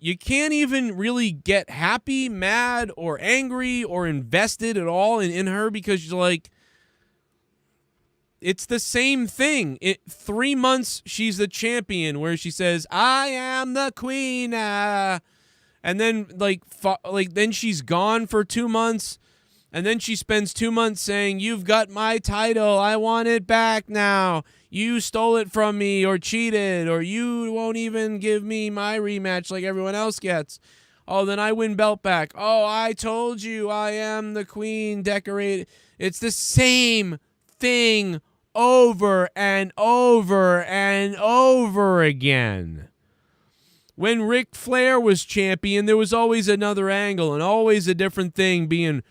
S4: You can't even really get happy, mad, or angry, or invested at all in her because you're like, it's the same thing. 3 months, she's the champion, where she says, I am the queen. And then, then she's gone for 2 months, And then she spends 2 months saying, you've got my title. I want it back now. You stole it from me or cheated, or you won't even give me my rematch like everyone else gets. Oh, then I win belt back. Oh, I told you I am the queen decorated. It's the same thing over and over and over again. When Ric Flair was champion, there was always another angle and always a different thing being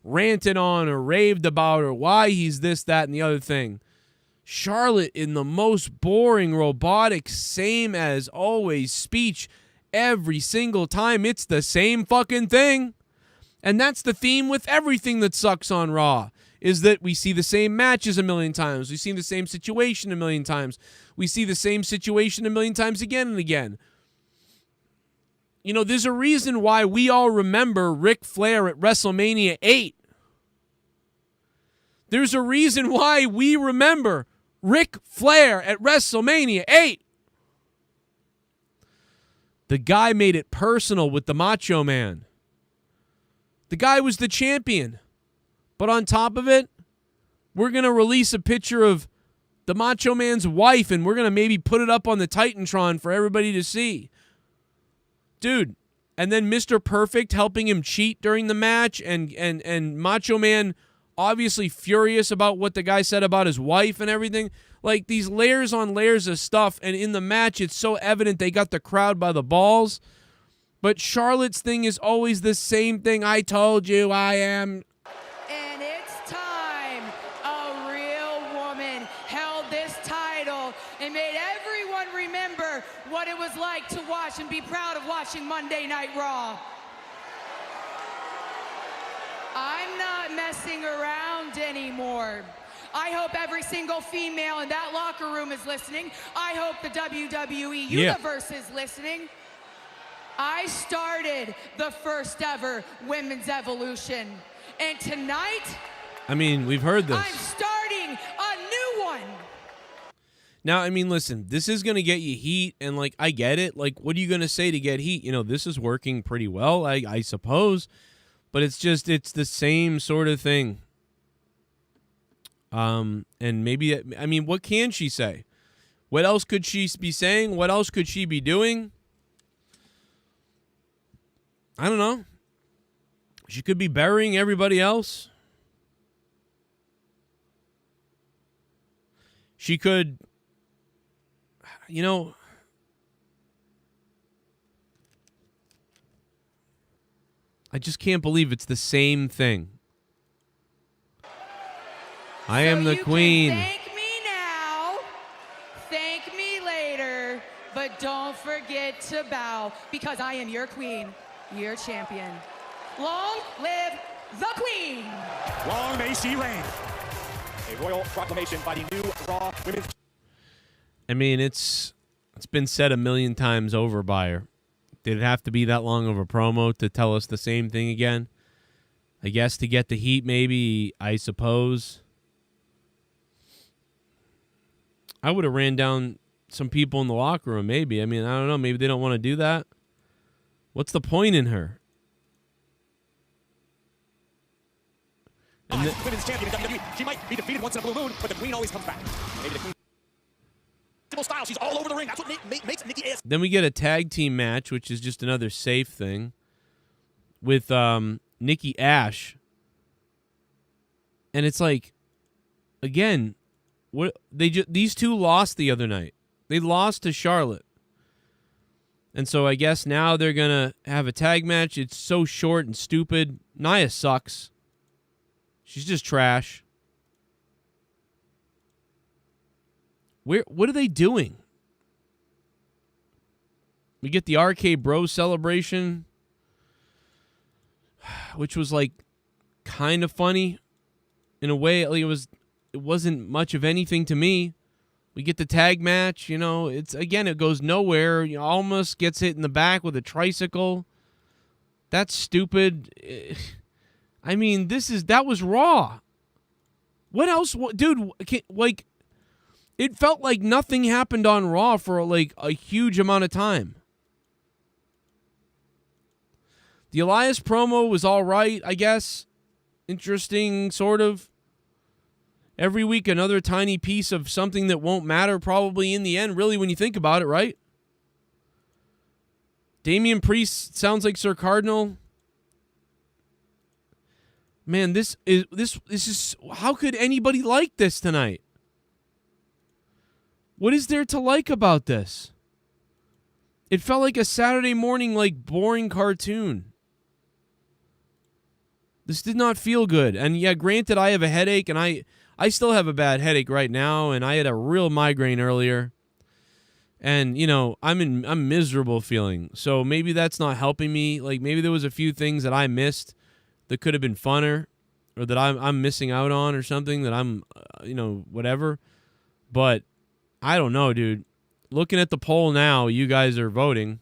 S4: ranted on or raved about or why he's this, that, and the other thing. Charlotte in the most boring, robotic, same as always speech every single time. It's the same fucking thing. And that's the theme with everything that sucks on Raw, is that we see the same matches a million times. We see the same situation a million times. We see the same situation a million times again and again. You know, there's a reason why we all remember Ric Flair at WrestleMania 8. There's a reason why we remember Ric Flair at WrestleMania 8. The guy made it personal with the Macho Man. The guy was the champion. But on top of it, we're going to release a picture of the Macho Man's wife, and we're going to maybe put it up on the Titantron for everybody to see. Dude, and then Mr. Perfect helping him cheat during the match, and Macho Man obviously furious about what the guy said about his wife and everything. Like, these layers on layers of stuff, and in the match, it's so evident they got the crowd by the balls. But Charlotte's thing is always the same thing. I told you I am.
S9: And it's time a real woman held this title and made everyone remember what it was like to watch and be proud of watching Monday Night Raw. I'm not messing around anymore. I hope every single female in that locker room is listening. I hope the WWE Universe is listening. I started the first ever Women's Evolution. And tonight,
S4: I mean, we've heard this.
S9: I'm starting a new one.
S4: Now, I mean, listen, this is going to get you heat, and, like, I get it. Like, what are you going to say to get heat? You know, this is working pretty well, I suppose. But it's just, it's the same sort of thing. And maybe, I mean, what can she say? What else could she be saying? What else could she be doing? I don't know. She could be burying everybody else. She could, you know, I just can't believe it's the same thing. I am the queen.
S9: Thank me now, thank me later, but don't forget to bow, because I am your queen, your champion. Long live the queen.
S3: Long may she reign. A royal proclamation by the new Raw Women's.
S4: I mean, it's been said a million times over by her. Did it have to be that long of a promo to tell us the same thing again? I guess to get the heat, maybe, I suppose. I would have ran down some people in the locker room, maybe. I mean, I don't know. Maybe they don't want to do that. What's the point in her?
S3: Women's champion in WWE. She might be defeated once in a blue moon, but the queen always comes back. Maybe the queen. Style. She's all over the ring. That's what makes Nikki ass.
S4: Then we get a tag team match, which is just another safe thing, with Nikki Ash. And it's like, again, what these two lost the other night. They lost to Charlotte. And so I guess now they're going to have a tag match. It's so short and stupid. Nia sucks. She's just trash. What are they doing? We get the RK Bros celebration, which was like kind of funny in a way. Like it wasn't much of anything to me. We get the tag match, you know, it goes nowhere. You know, almost gets hit in the back with a tricycle. That's stupid. I mean, that was Raw. What else? Dude, like, it felt like nothing happened on Raw for like a huge amount of time. The Elias promo was all right, I guess. interesting, sort of. Every week, another tiny piece of something that won't matter probably in the end, really, when you think about it, right? Damian Priest sounds like Sir Cardinal. Man, this is how could anybody like this tonight? What is there to like about this? It felt like a Saturday morning, like, boring cartoon. This did not feel good. And yeah, granted, I have a headache, and I still have a bad headache right now, and I had a real migraine earlier. And, you know, I'm miserable feeling. So maybe that's not helping me. Like, maybe there was a few things that I missed that could have been funner, or that I'm missing out on, or something that I'm, whatever. But I don't know, dude. Looking at the poll now, you guys are voting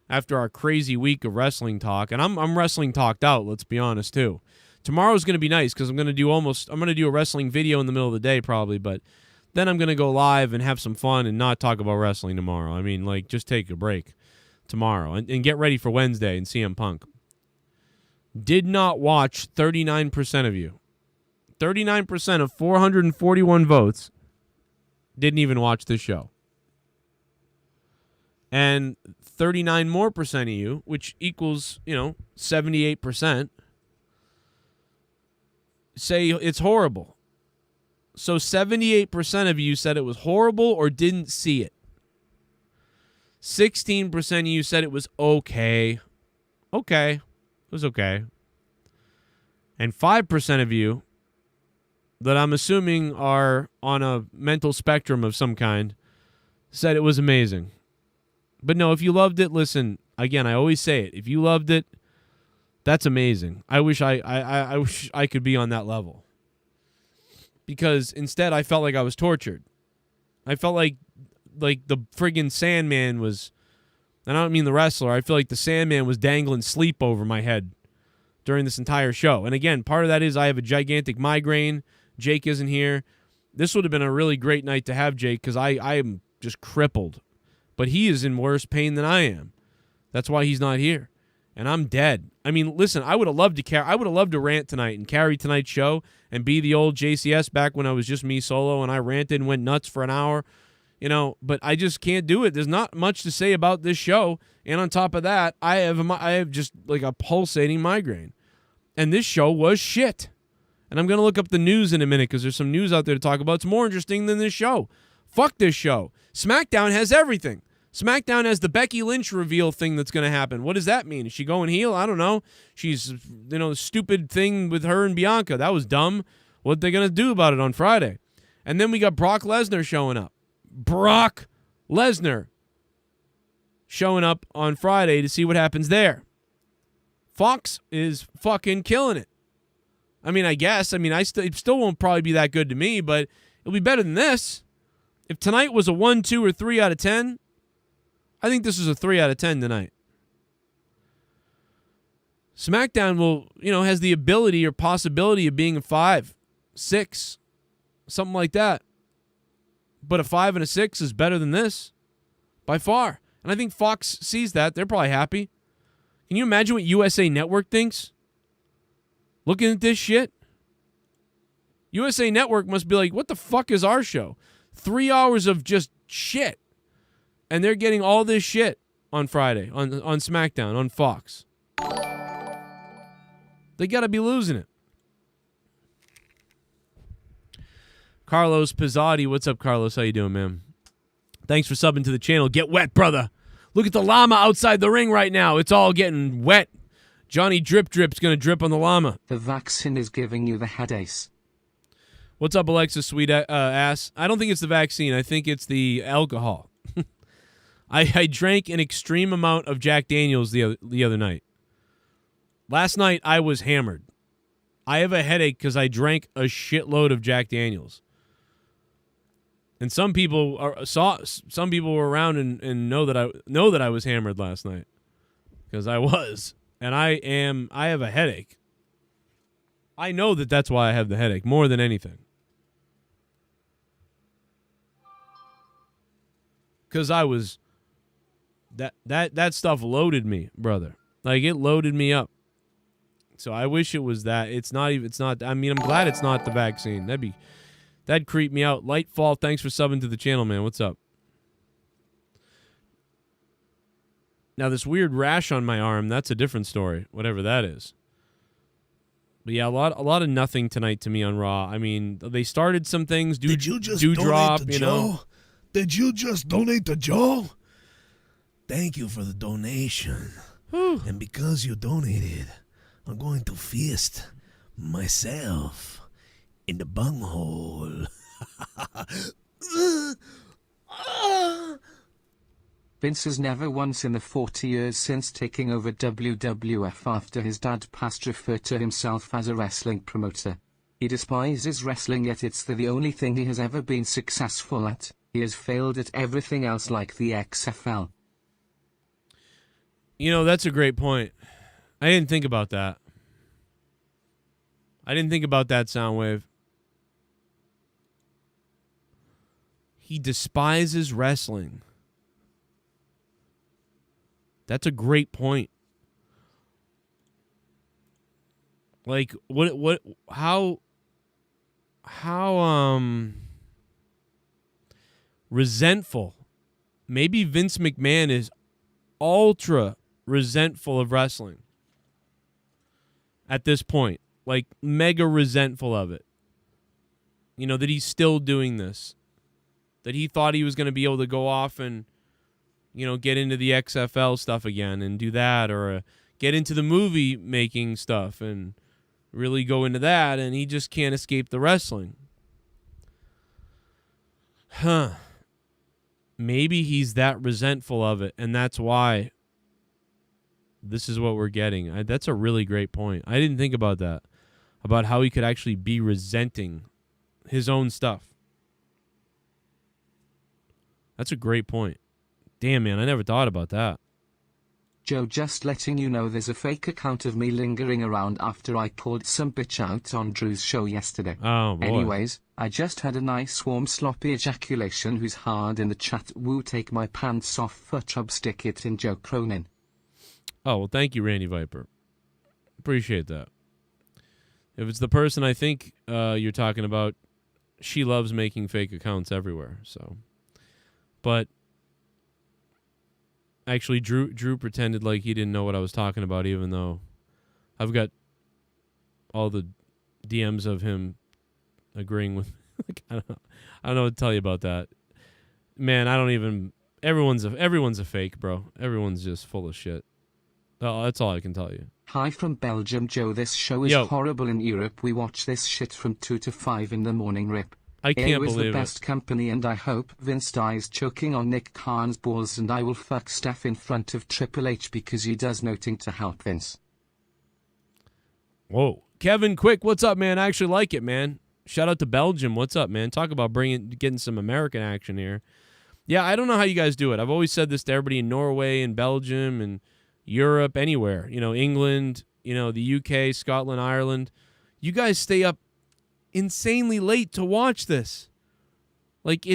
S4: after our crazy week of wrestling talk, and I'm wrestling talked out, let's be honest, too. Tomorrow's going to be nice because I'm going to do a wrestling video in the middle of the day probably, but then I'm going to go live and have some fun and not talk about wrestling tomorrow. I mean, like, just take a break tomorrow and get ready for Wednesday and CM Punk. Did not watch 39% of you. 39% of 441 votes didn't even watch this show. And 39% more of you, which equals, 78%, say it's horrible. So 78% of you said it was horrible or didn't see it. 16% of you said it was okay. Okay. It was okay. And 5% of you that I'm assuming are on a mental spectrum of some kind said it was amazing. But no, if you loved it, listen, again, I always say it. If you loved it, that's amazing. I wish I wish I could be on that level. Because instead I felt like I was tortured. I felt like the friggin' Sandman was, and I don't mean the wrestler, I feel like the Sandman was dangling sleep over my head during this entire show. And again, part of that is I have a gigantic migraine. Jake isn't here. This would have been a really great night to have Jake because I am just crippled. But he is in worse pain than I am. That's why he's not here. And I'm dead. I mean, listen, I would have loved to rant tonight and carry tonight's show and be the old JCS back when I was just me solo and I ranted and went nuts for an hour. But I just can't do it. There's not much to say about this show. And on top of that, I have just like a pulsating migraine. And this show was shit. And I'm going to look up the news in a minute because there's some news out there to talk about. It's more interesting than this show. Fuck this show. SmackDown has everything. SmackDown has the Becky Lynch reveal thing that's going to happen. What does that mean? Is she going heel? I don't know. She's, the stupid thing with her and Bianca. That was dumb. What are they going to do about it on Friday? And then we got Brock Lesnar showing up. Brock Lesnar showing up on Friday to see what happens there. Fox is fucking killing it. I mean, I guess. I mean, it still won't probably be that good to me, but it'll be better than this. If tonight was a 1, 2, or 3 out of 10, I think this is a 3 out of 10 tonight. SmackDown has the ability or possibility of being a 5, 6, something like that. But a 5 and a 6 is better than this by far. And I think Fox sees that. They're probably happy. Can you imagine what USA Network thinks? Looking at this shit? USA Network must be like, what the fuck is our show? 3 hours of just shit. And they're getting all this shit on Friday, on SmackDown, on Fox. They got to be losing it. Carlos Pizzotti. What's up, Carlos? How you doing, man? Thanks for subbing to the channel. Get wet, brother. Look at the llama outside the ring right now. It's all getting wet. Johnny Drip Drip's going to drip on the llama.
S7: The vaccine is giving you the headaches.
S4: What's up, Alexa, sweet ass? I don't think it's the vaccine. I think it's the alcohol. I drank an extreme amount of Jack Daniels the other night. Last night, I was hammered. I have a headache because I drank a shitload of Jack Daniels. And some people were around and know that I was hammered last night because I was, and I have a headache. I know that's why I have the headache more than anything. Because I was that stuff loaded me, brother. Like, it loaded me up. So I wish it was that. It's not even. It's not. I mean, I'm glad it's not the vaccine. That'd creep me out. Lightfall, thanks for subbing to the channel, man. What's up? Now this weird rash on my arm, that's a different story. Whatever that is. But yeah, a lot of nothing tonight to me on Raw. I mean, they started some things.
S10: Did you just
S4: drop,
S10: donate to
S4: you know?
S10: Did you just donate to Joe? Thank you for the donation.
S4: Whew.
S10: And because you donated, I'm going to fist myself in the bunghole.
S7: Vince has never once in the 40 years since taking over WWF after his dad passed referred to himself as a wrestling promoter. He despises wrestling, yet it's the only thing he has ever been successful at. He has failed at everything else like the XFL.
S4: You know, that's a great point. I didn't think about that. I didn't think about that, Soundwave. He despises wrestling. That's a great point. Like, how resentful. Maybe Vince McMahon is ultra resentful of wrestling at this point. Like, mega resentful of it. You know, that he's still doing this. That he thought he was going to be able to go off and, you know, get into the XFL stuff again and do that, or get into the movie making stuff and really go into that, and he just can't escape the wrestling. Huh. Maybe he's that resentful of it, and that's why this is what we're getting. That's a really great point. I didn't think about that, about how he could actually be resenting his own stuff. That's a great point. Damn, man, I never thought about that.
S7: Joe, just letting you know there's a fake account of me lingering around after I called some bitch out on Drew's show yesterday.
S4: Oh, boy.
S7: Anyways, I just had a nice warm sloppy ejaculation. Who's hard in the chat? Woo, take my pants off for Trub, stick it in Joe Cronin.
S4: Oh, well, thank you, Randy Viper. Appreciate that. If it's the person I think you're talking about, she loves making fake accounts everywhere, so. But actually, Drew pretended like he didn't know what I was talking about, even though I've got all the DMs of him agreeing with. Like, I don't know what to tell you about that. Man, I don't even. Everyone's a fake, bro. Everyone's just full of shit. Oh, that's all I can tell you.
S7: Hi from Belgium, Joe. This show is horrible in Europe. We watch this shit from 2 to 5 in the morning. Rip.
S4: I can't believe it.
S7: The best company, and I hope Vince dies choking on Nick Khan's balls, and I will fuck Steph in front of Triple H because he does nothing to help Vince.
S4: Whoa. Kevin Quick, what's up, man? I actually like it, man. Shout out to Belgium. What's up, man? Talk about getting some American action here. Yeah, I don't know how you guys do it. I've always said this to everybody in Norway and Belgium and Europe, anywhere. You know, England, you know, the UK, Scotland, Ireland. You guys stay up insanely late to watch this. Like,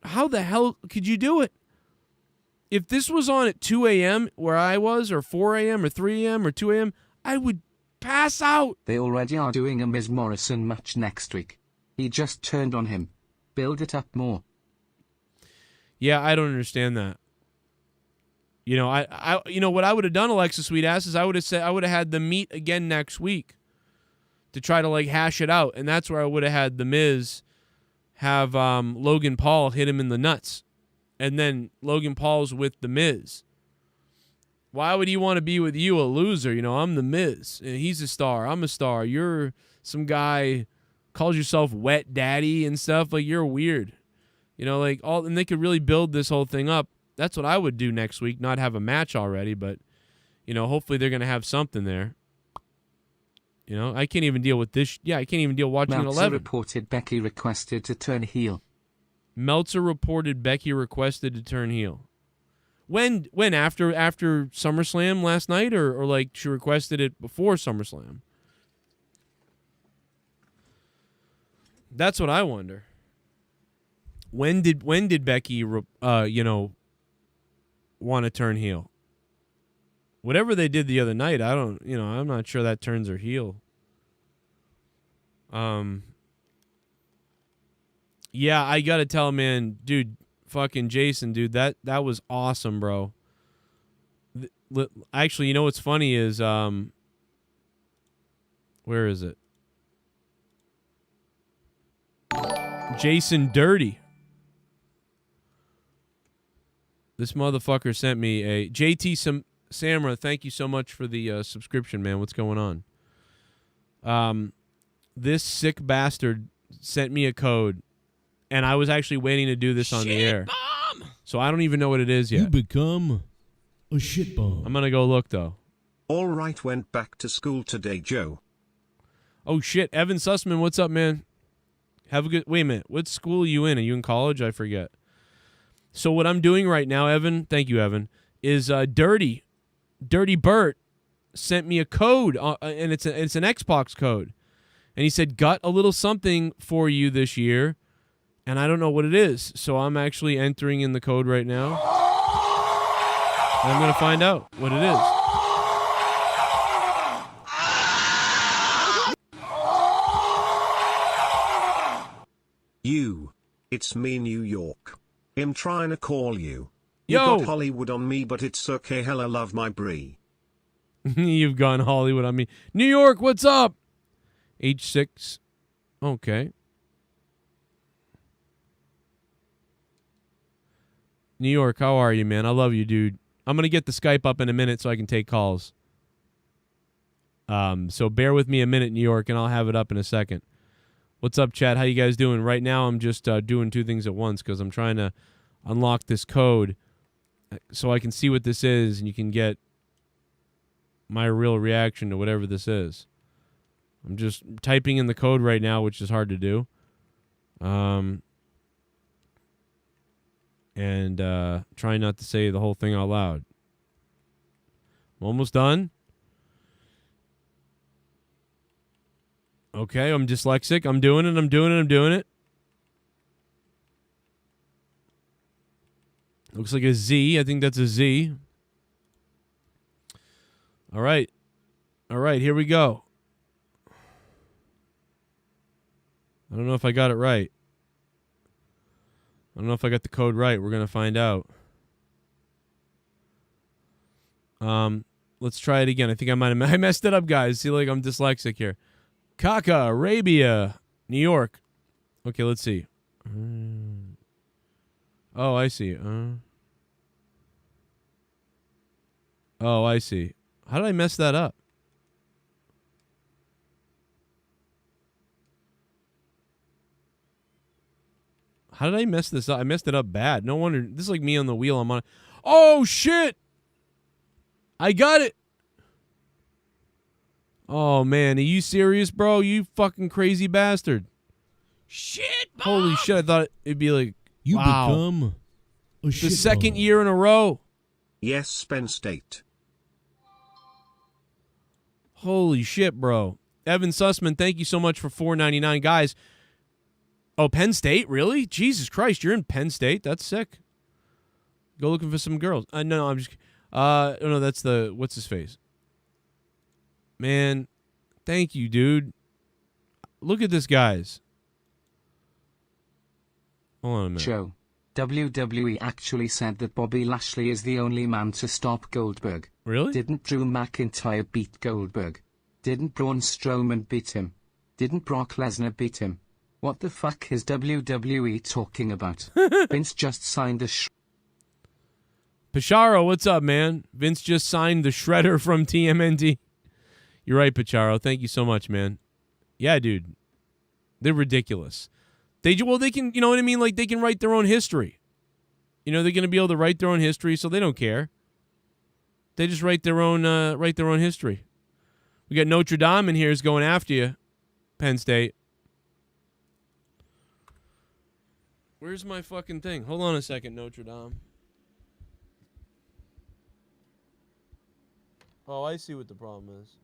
S4: how the hell could you do it? If this was on at 2 a.m. where I was, or 4 a.m. or 3 a.m. or 2 a.m., I would pass out.
S7: They already are doing a Miz Morrison match next week. He just turned on him. Build it up more.
S4: Yeah, I don't understand that. You know, I you know what I would have done, Alexa Sweetass, is I would have had the meet again next week to try to like hash it out, and that's where I would have had the Miz have Logan Paul hit him in the nuts, and then Logan Paul's with the Miz. Why would he want to be with you, a loser? You know, I'm the Miz, and he's a star. I'm a star. You're some guy calls yourself Wet Daddy and stuff. Like, you're weird. You know, like and they could really build this whole thing up. That's what I would do next week. Not have a match already, but you know, hopefully they're gonna have something there. You know, I can't even deal with this. Yeah, I can't even deal watching
S7: Meltzer
S4: 11.
S7: reported Becky requested to turn heel.
S4: Meltzer reported Becky requested to turn heel. When after SummerSlam last night, or like she requested it before SummerSlam? That's what I wonder. When did Becky want to turn heel? whatever they did the other night, I'm not sure that turns her heel. Yeah, I gotta tell, man, dude, fucking Jason, dude, that was awesome, bro. Actually, you know what's funny is, where is it? Jason Dirty. This motherfucker sent me a JT Samra. Thank you so much for the subscription, man. What's going on? This sick bastard sent me a code, and I was actually waiting to do this on the air. Bomb! So I don't even know what it is yet.
S10: You become a shit bomb.
S4: I'm gonna go look though.
S8: All right, went back to school today, Joe.
S4: Oh shit, Evan Sussman, what's up, man? Have a good. Wait a minute. What school are you in? Are you in college? I forget. So what I'm doing right now, Evan, thank you, Evan, is Dirty Bert sent me a code, and it's an Xbox code, and he said, got a little something for you this year, and I don't know what it is, so I'm actually entering in the code right now, and I'm gonna find out what it is.
S8: It's me, New York. I'm trying to call you.
S4: Yo!
S8: You got Hollywood on me, but it's okay. Hella love my brie.
S4: You've gone Hollywood on me. New York, what's up? H6. Okay. New York, how are you, man? I love you, dude. I'm going to get the Skype up in a minute so I can take calls. So bear with me a minute, New York, and I'll have it up in a second. What's up, chat? How you guys doing? Right now, I'm just doing two things at once because I'm trying to unlock this code so I can see what this is, and you can get my real reaction to whatever this is. I'm just typing in the code right now, which is hard to do. And trying not to say the whole thing out loud. I'm almost done. Okay, I'm dyslexic. I'm doing it. Looks like a Z. I think that's a Z. All right, here we go. I don't know if I got it right. I don't know if I got the code right. We're going to find out. Let's try it again. I think I messed it up, guys. See, like I'm dyslexic here. Kaka, Arabia, New York. Okay, let's see. Oh, I see. Oh, I see. How did I mess that up? How did I mess this up? I messed it up bad. No wonder. This is like me on the wheel. I'm on. Oh, shit. I got it. Oh, man. Are you serious, bro? You fucking crazy bastard.
S10: Shit, Bob.
S4: Holy shit. I thought it'd be like,
S10: you
S4: wow.
S10: become a shit
S4: the second
S10: bomb.
S4: year in a row.
S8: Yes, Penn State.
S4: Holy shit, bro. Evan Sussman, thank you so much for $4.99. Guys, oh, Penn State? Really? Jesus Christ, you're in Penn State? That's sick. Go looking for some girls. No, I'm just... no, that's the... What's his face? Man, thank you, dude. Look at this, guys. Hold on a minute.
S7: Joe, WWE actually said that Bobby Lashley is the only man to stop Goldberg.
S4: Really?
S7: Didn't Drew McIntyre beat Goldberg? Didn't Braun Strowman beat him? Didn't Brock Lesnar beat him? What the fuck is WWE talking about? Vince just signed a
S4: Pacharo, what's up, man? Vince just signed the Shredder from TMNT. You're right, Pacharo. Thank you so much, man. Yeah, dude. They're ridiculous. They can, you know what I mean? Like, they can write their own history. You know, they're going to be able to write their own history, so they don't care. They just write their own history. We got Notre Dame in here is going after you, Penn State. Where's my fucking thing? Hold on a second, Notre Dame. Oh, I see what the problem is.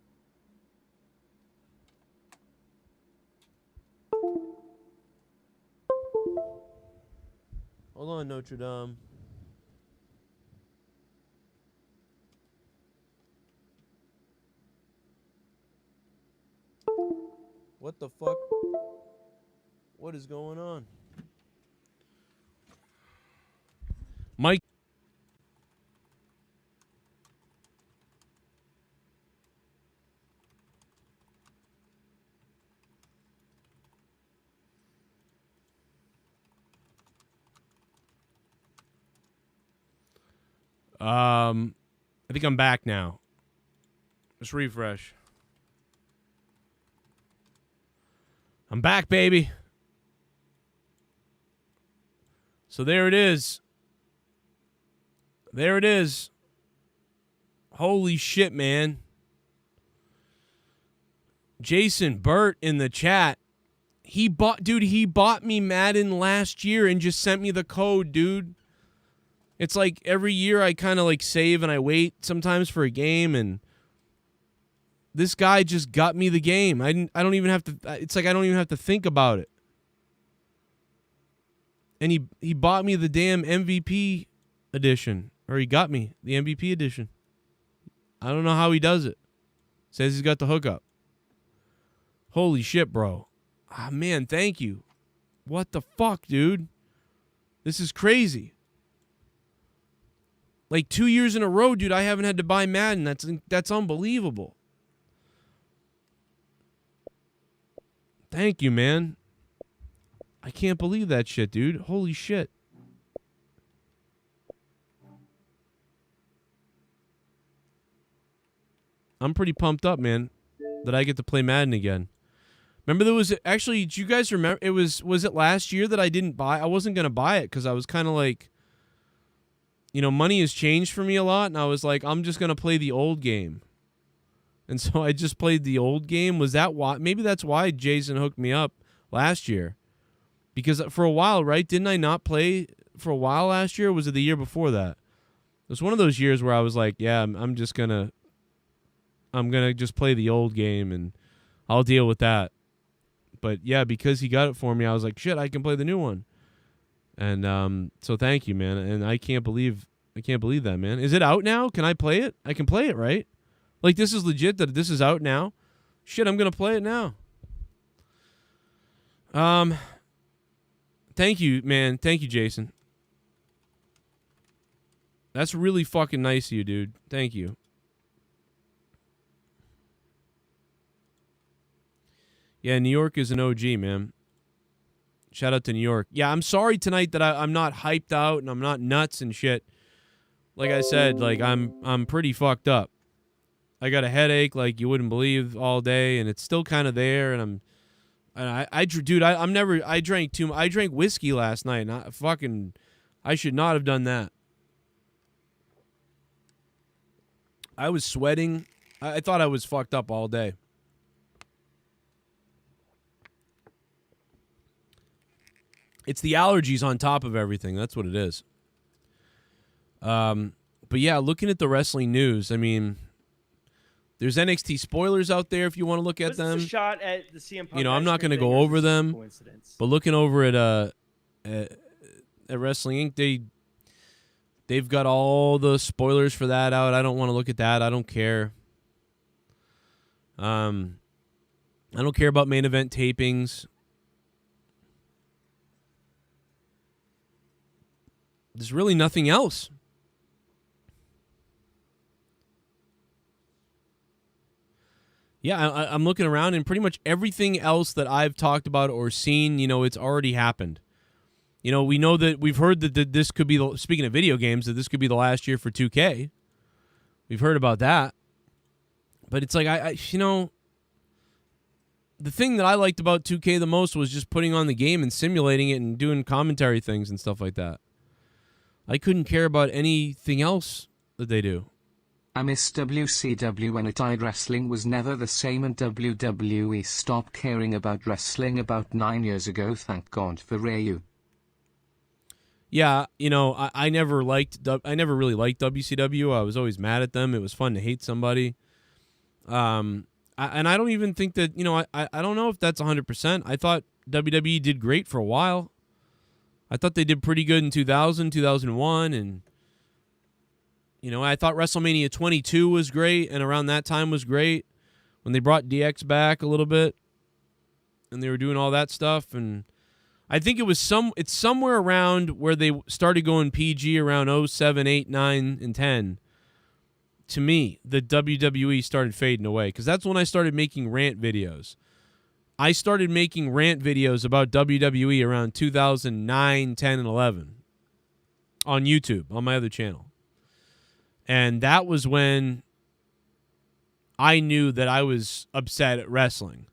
S4: Hold on, Notre Dame. What the fuck? What is going on? Mike. I think I'm back now. Just refresh. I'm back, baby. So there it is. There it is. Holy shit, man. Jason Burt in the chat. He bought me Madden last year and just sent me the code, dude. It's like every year I kind of like save and I wait sometimes for a game, and this guy just got me the game. I don't even have to. It's like I don't even have to think about it. And he bought me the damn MVP edition, or he got me the MVP edition. I don't know how he does it. Says he's got the hookup. Holy shit, bro. Ah, man, thank you. What the fuck, dude? This is crazy. Like 2 years in a row, dude, I haven't had to buy Madden. That's unbelievable. Thank you, man. I can't believe that shit, dude. Holy shit. I'm pretty pumped up, man, that I get to play Madden again. Remember there was actually, do you guys remember, was it last year that I didn't buy? I wasn't going to buy it because I was kind of like, you know, money has changed for me a lot, and I was like, I'm just going to play the old game. And so I just played the old game. Was that why? Maybe that's why Jason hooked me up last year. Because for a while, right? Didn't I not play for a while last year? Or was it the year before that? It was one of those years where I was like, yeah, I'm going to just play the old game, and I'll deal with that. But yeah, because he got it for me, I was like, shit, I can play the new one. And so thank you, man. And I can't believe that, man. Is it out now? Can I play it? I can play it, right? Like, this is legit that this is out now? Shit, I'm going to play it now. Thank you, man. Thank you, Jason. That's really fucking nice of you, dude. Thank you. Yeah, New York is an OG, man. Shout out to New York. Yeah, I'm sorry tonight that I'm not hyped out and I'm not nuts and shit. Like I said, like I'm pretty fucked up. I got a headache like you wouldn't believe all day, and it's still kind of there. And I drank whiskey last night. And I should not have done that. I was sweating. I thought I was fucked up all day. It's the allergies on top of everything. That's what it is. But yeah, looking at the wrestling news, I mean, there's NXT spoilers out there if you want to look at them.
S11: A shot at the CM Punk.
S4: You know, I'm not going to go over them. But looking over at Wrestling Inc., they've got all the spoilers for that out. I don't want to look at that. I don't care. I don't care about main event tapings. There's really nothing else. Yeah, I'm looking around, and pretty much everything else that I've talked about or seen, you know, it's already happened. You know, we know that we've heard that this could be, speaking of video games, that this could be the last year for 2K. We've heard about that. But it's like, I you know, the thing that I liked about 2K the most was just putting on the game and simulating it and doing commentary things and stuff like that. I couldn't care about anything else that they do.
S7: I miss WCW when it died. Wrestling was never the same, and WWE stopped caring about wrestling about 9 years ago. Thank God for Ryu.
S4: Yeah, you know, I never really liked WCW. I was always mad at them. It was fun to hate somebody. And I don't even think that, you know, I don't know if that's 100%. I thought WWE did great for a while. I thought they did pretty good in 2000, 2001, and, you know, I thought WrestleMania 22 was great, and around that time was great when they brought DX back a little bit. and they were doing all that stuff, and I think it's somewhere around where they started going PG around 07, 8, 9, and 10. To me, the WWE started fading away because that's when I started making rant videos. I started making rant videos about WWE around 2009, 10, and 11 on YouTube, on my other channel. And that was when I knew that I was upset at wrestling.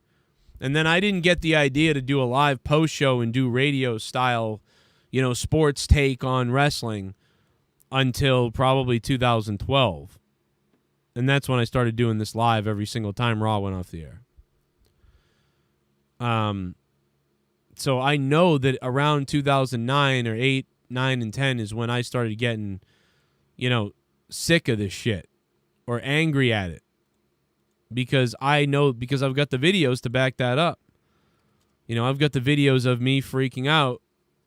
S4: And then I didn't get the idea to do a live post show and do radio style, sports take on wrestling until probably 2012. And that's when I started doing this live every single time Raw went off the air. So I know that around 2009 or 8, 9, and 10 is when I started getting, sick of this shit or angry at it. Because I've got the videos to back that up. I've got the videos of me freaking out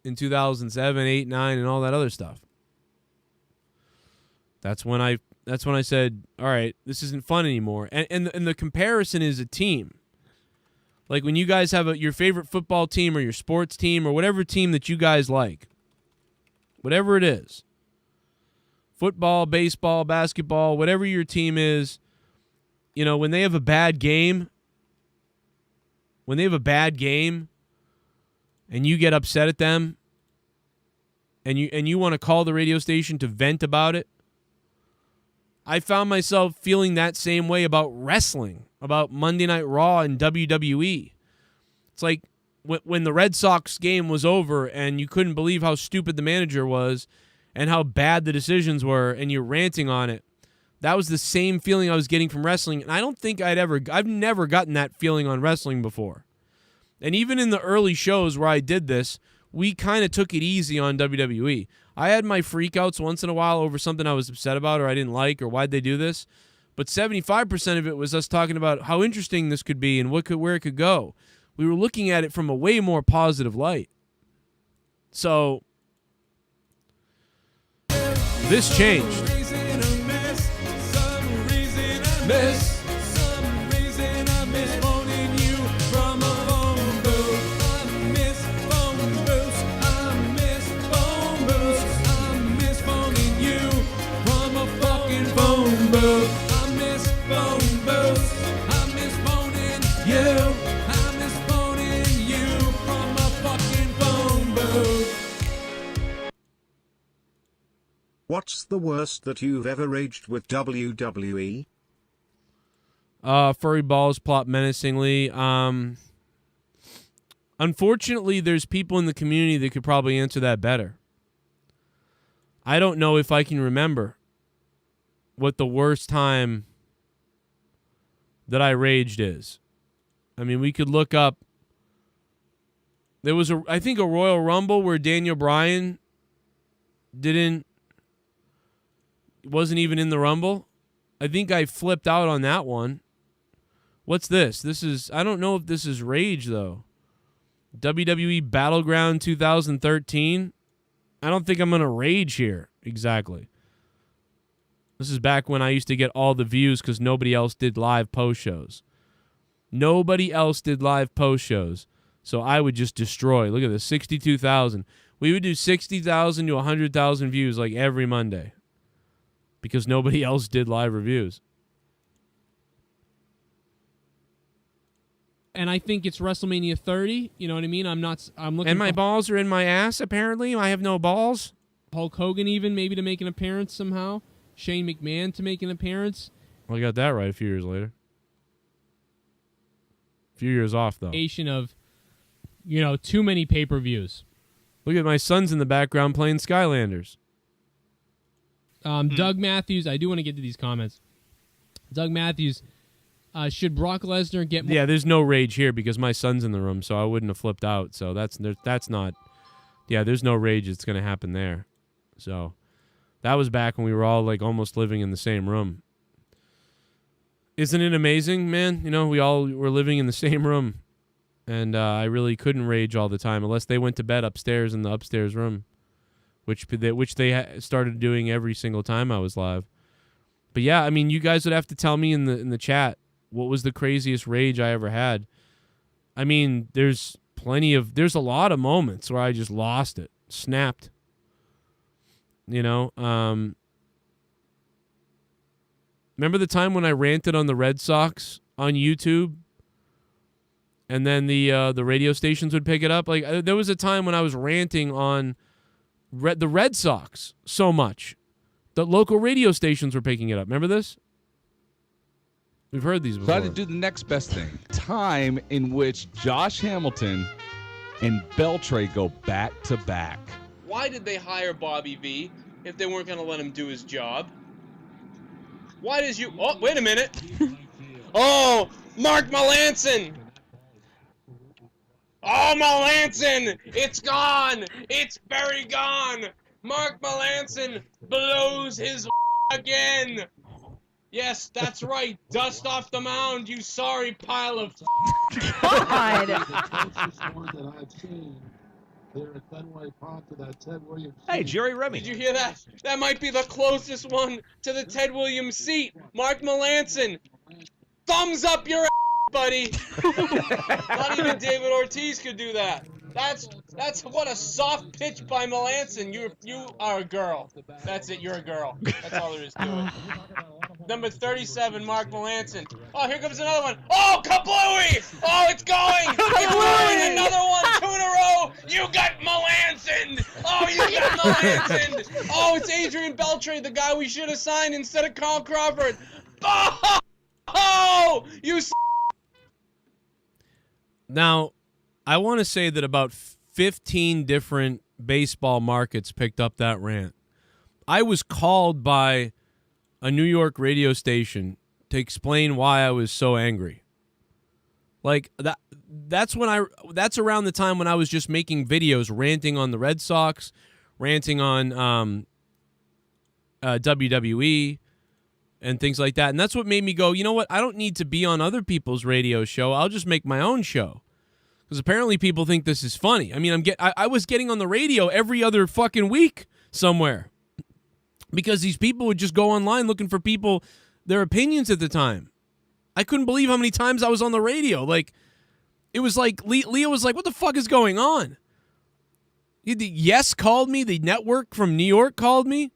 S4: in 2007, 8, 9, and all that other stuff. That's when I said, all right, this isn't fun anymore. And the comparison is a team. Like when you guys have your favorite football team or your sports team or whatever team that you guys like, whatever it is, football, baseball, basketball, whatever your team is, when they have a bad game, and you get upset at them and you want to call the radio station to vent about it, I found myself feeling that same way about wrestling, about Monday Night Raw and WWE. It's like when the Red Sox game was over and you couldn't believe how stupid the manager was and how bad the decisions were and you're ranting on it. That was the same feeling I was getting from wrestling, and I don't think I've never gotten that feeling on wrestling before. And even in the early shows where I did this, we kind of took it easy on WWE. I had my freakouts once in a while over something I was upset about or I didn't like or why'd they do this, but 75% of it was us talking about how interesting this could be and where it could go. We were looking at it from a way more positive light. So this changed.
S8: What's the worst that you've ever raged with WWE?
S4: Furry balls plot menacingly. Unfortunately, there's people in the community that could probably answer that better. I don't know if I can remember what the worst time that I raged is. I mean, we could look up. There was I think a Royal Rumble where Daniel Bryan wasn't even in the Rumble. I think I flipped out on that one. What's this? I don't know if this is rage though. WWE Battleground 2013. I don't think I'm going to rage here exactly. This is back when I used to get all the views because nobody else did live post shows. Nobody else did live post shows. So I would just destroy. Look at this, 62,000. We would do 60,000 to 100,000 views like every Monday because nobody else did live reviews.
S11: And I think it's WrestleMania 30. You know what I mean? I'm looking.
S4: And my balls are in my ass, apparently. I have no balls.
S11: Hulk Hogan even maybe to make an appearance somehow. Shane McMahon to make an appearance.
S4: Well, I got that right a few years later. A few years off, though.
S11: Of, too many pay-per-views.
S4: Look at my son's in the background playing Skylanders.
S11: Doug Matthews, I do want to get to these comments. Doug Matthews, should Brock Lesnar get more?
S4: Yeah, there's no rage here because my son's in the room, so I wouldn't have flipped out. So that's not. Yeah, there's no rage that's going to happen there. So that was back when we were all like almost living in the same room. Isn't it amazing, man? We all were living in the same room, and I really couldn't rage all the time unless they went to bed upstairs in the upstairs room, which they started doing every single time I was live. But yeah, I mean, you guys would have to tell me in the chat what was the craziest rage I ever had. I mean, there's a lot of moments where I just lost it, snapped. You know, remember the time when I ranted on the Red Sox on YouTube, and then the radio stations would pick it up? Like, there was a time when I was ranting on the Red Sox so much that local radio stations were picking it up. Remember this? We've heard these before.
S12: So I had to do the next best thing. Time in which Josh Hamilton and Beltray go back to back.
S13: Why did they hire Bobby V if they weren't going to let him do his job? Why does you... Oh, wait a minute. Oh, Mark Melanson. Oh, Melanson. It's gone. It's very gone. Mark Melanson blows his again. Yes, that's right. Dust off the mound, you sorry pile of...
S14: God.
S15: Hey, Jerry Remy.
S13: Did you hear that? That might be the closest one to the Ted Williams seat. Mark Melanson. Thumbs up your ass, buddy. Not even David Ortiz could do that. That's what a soft pitch by Melanson. You are a girl. That's it. You're a girl. That's all there is to it. Number 37, Mark Melanson. Oh, here comes another one. Oh, Kablooey! Oh, it's going! It's going! Another one, 2 in a row! You got Melanson! Oh, you got Melanson! Oh, it's Adrian Beltre, the guy we should have signed instead of Carl Crawford. Oh! You
S4: Now, I want to say that about 15 different baseball markets picked up that rant. I was called by a New York radio station to explain why I was so angry. Like that's around the time when I was just making videos ranting on the Red Sox, ranting on WWE and things like that. And that's what made me go, you know what? I don't need to be on other people's radio show. I'll just make my own show. Because apparently people think this is funny. I mean, I was getting on the radio every other fucking week somewhere. Because these people would just go online looking for their opinions at the time. I couldn't believe how many times I was on the radio. Like, it was like, Leah was like, what the fuck is going on? Yes called me. The network from New York called me.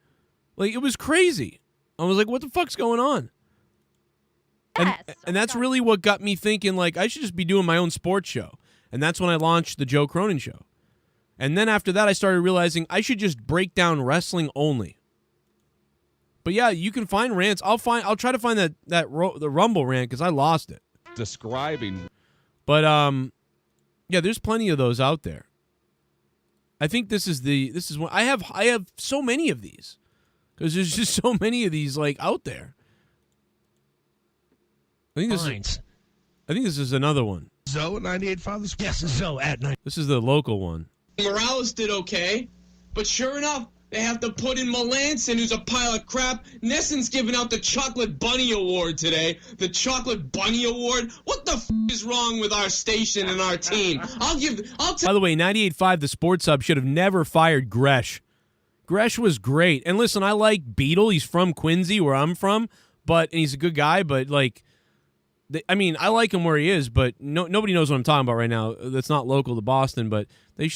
S4: Like, it was crazy. I was like, what the fuck's going on? And that's really what got me thinking, like, I should just be doing my own sports show. And that's when I launched the Joe Cronin Show. And then after that, I started realizing I should just break down wrestling only. But yeah, you can find rants. I'll try to find the Rumble rant because I lost it.
S12: Describing.
S4: But yeah, there's plenty of those out there. I think this is one I have so many of these because there's just so many of these like out there. I think this is another one.
S10: Zoe at 98 Fathers. Yes, Zoe at 98.
S4: This is the local one.
S13: Morales did okay, but sure enough, they have to put in Melanson, who's a pile of crap. Nesson's giving out the Chocolate Bunny Award today. The Chocolate Bunny Award? What the f*** is wrong with our station and our team?
S4: By the way, 98.5, the sports hub, should have never fired Gresh. Gresh was great. And listen, I like Beetle. He's from Quincy, where I'm from, and he's a good guy, but like, I mean, I like him where he is, but nobody knows what I'm talking about right now. That's not local to Boston, but I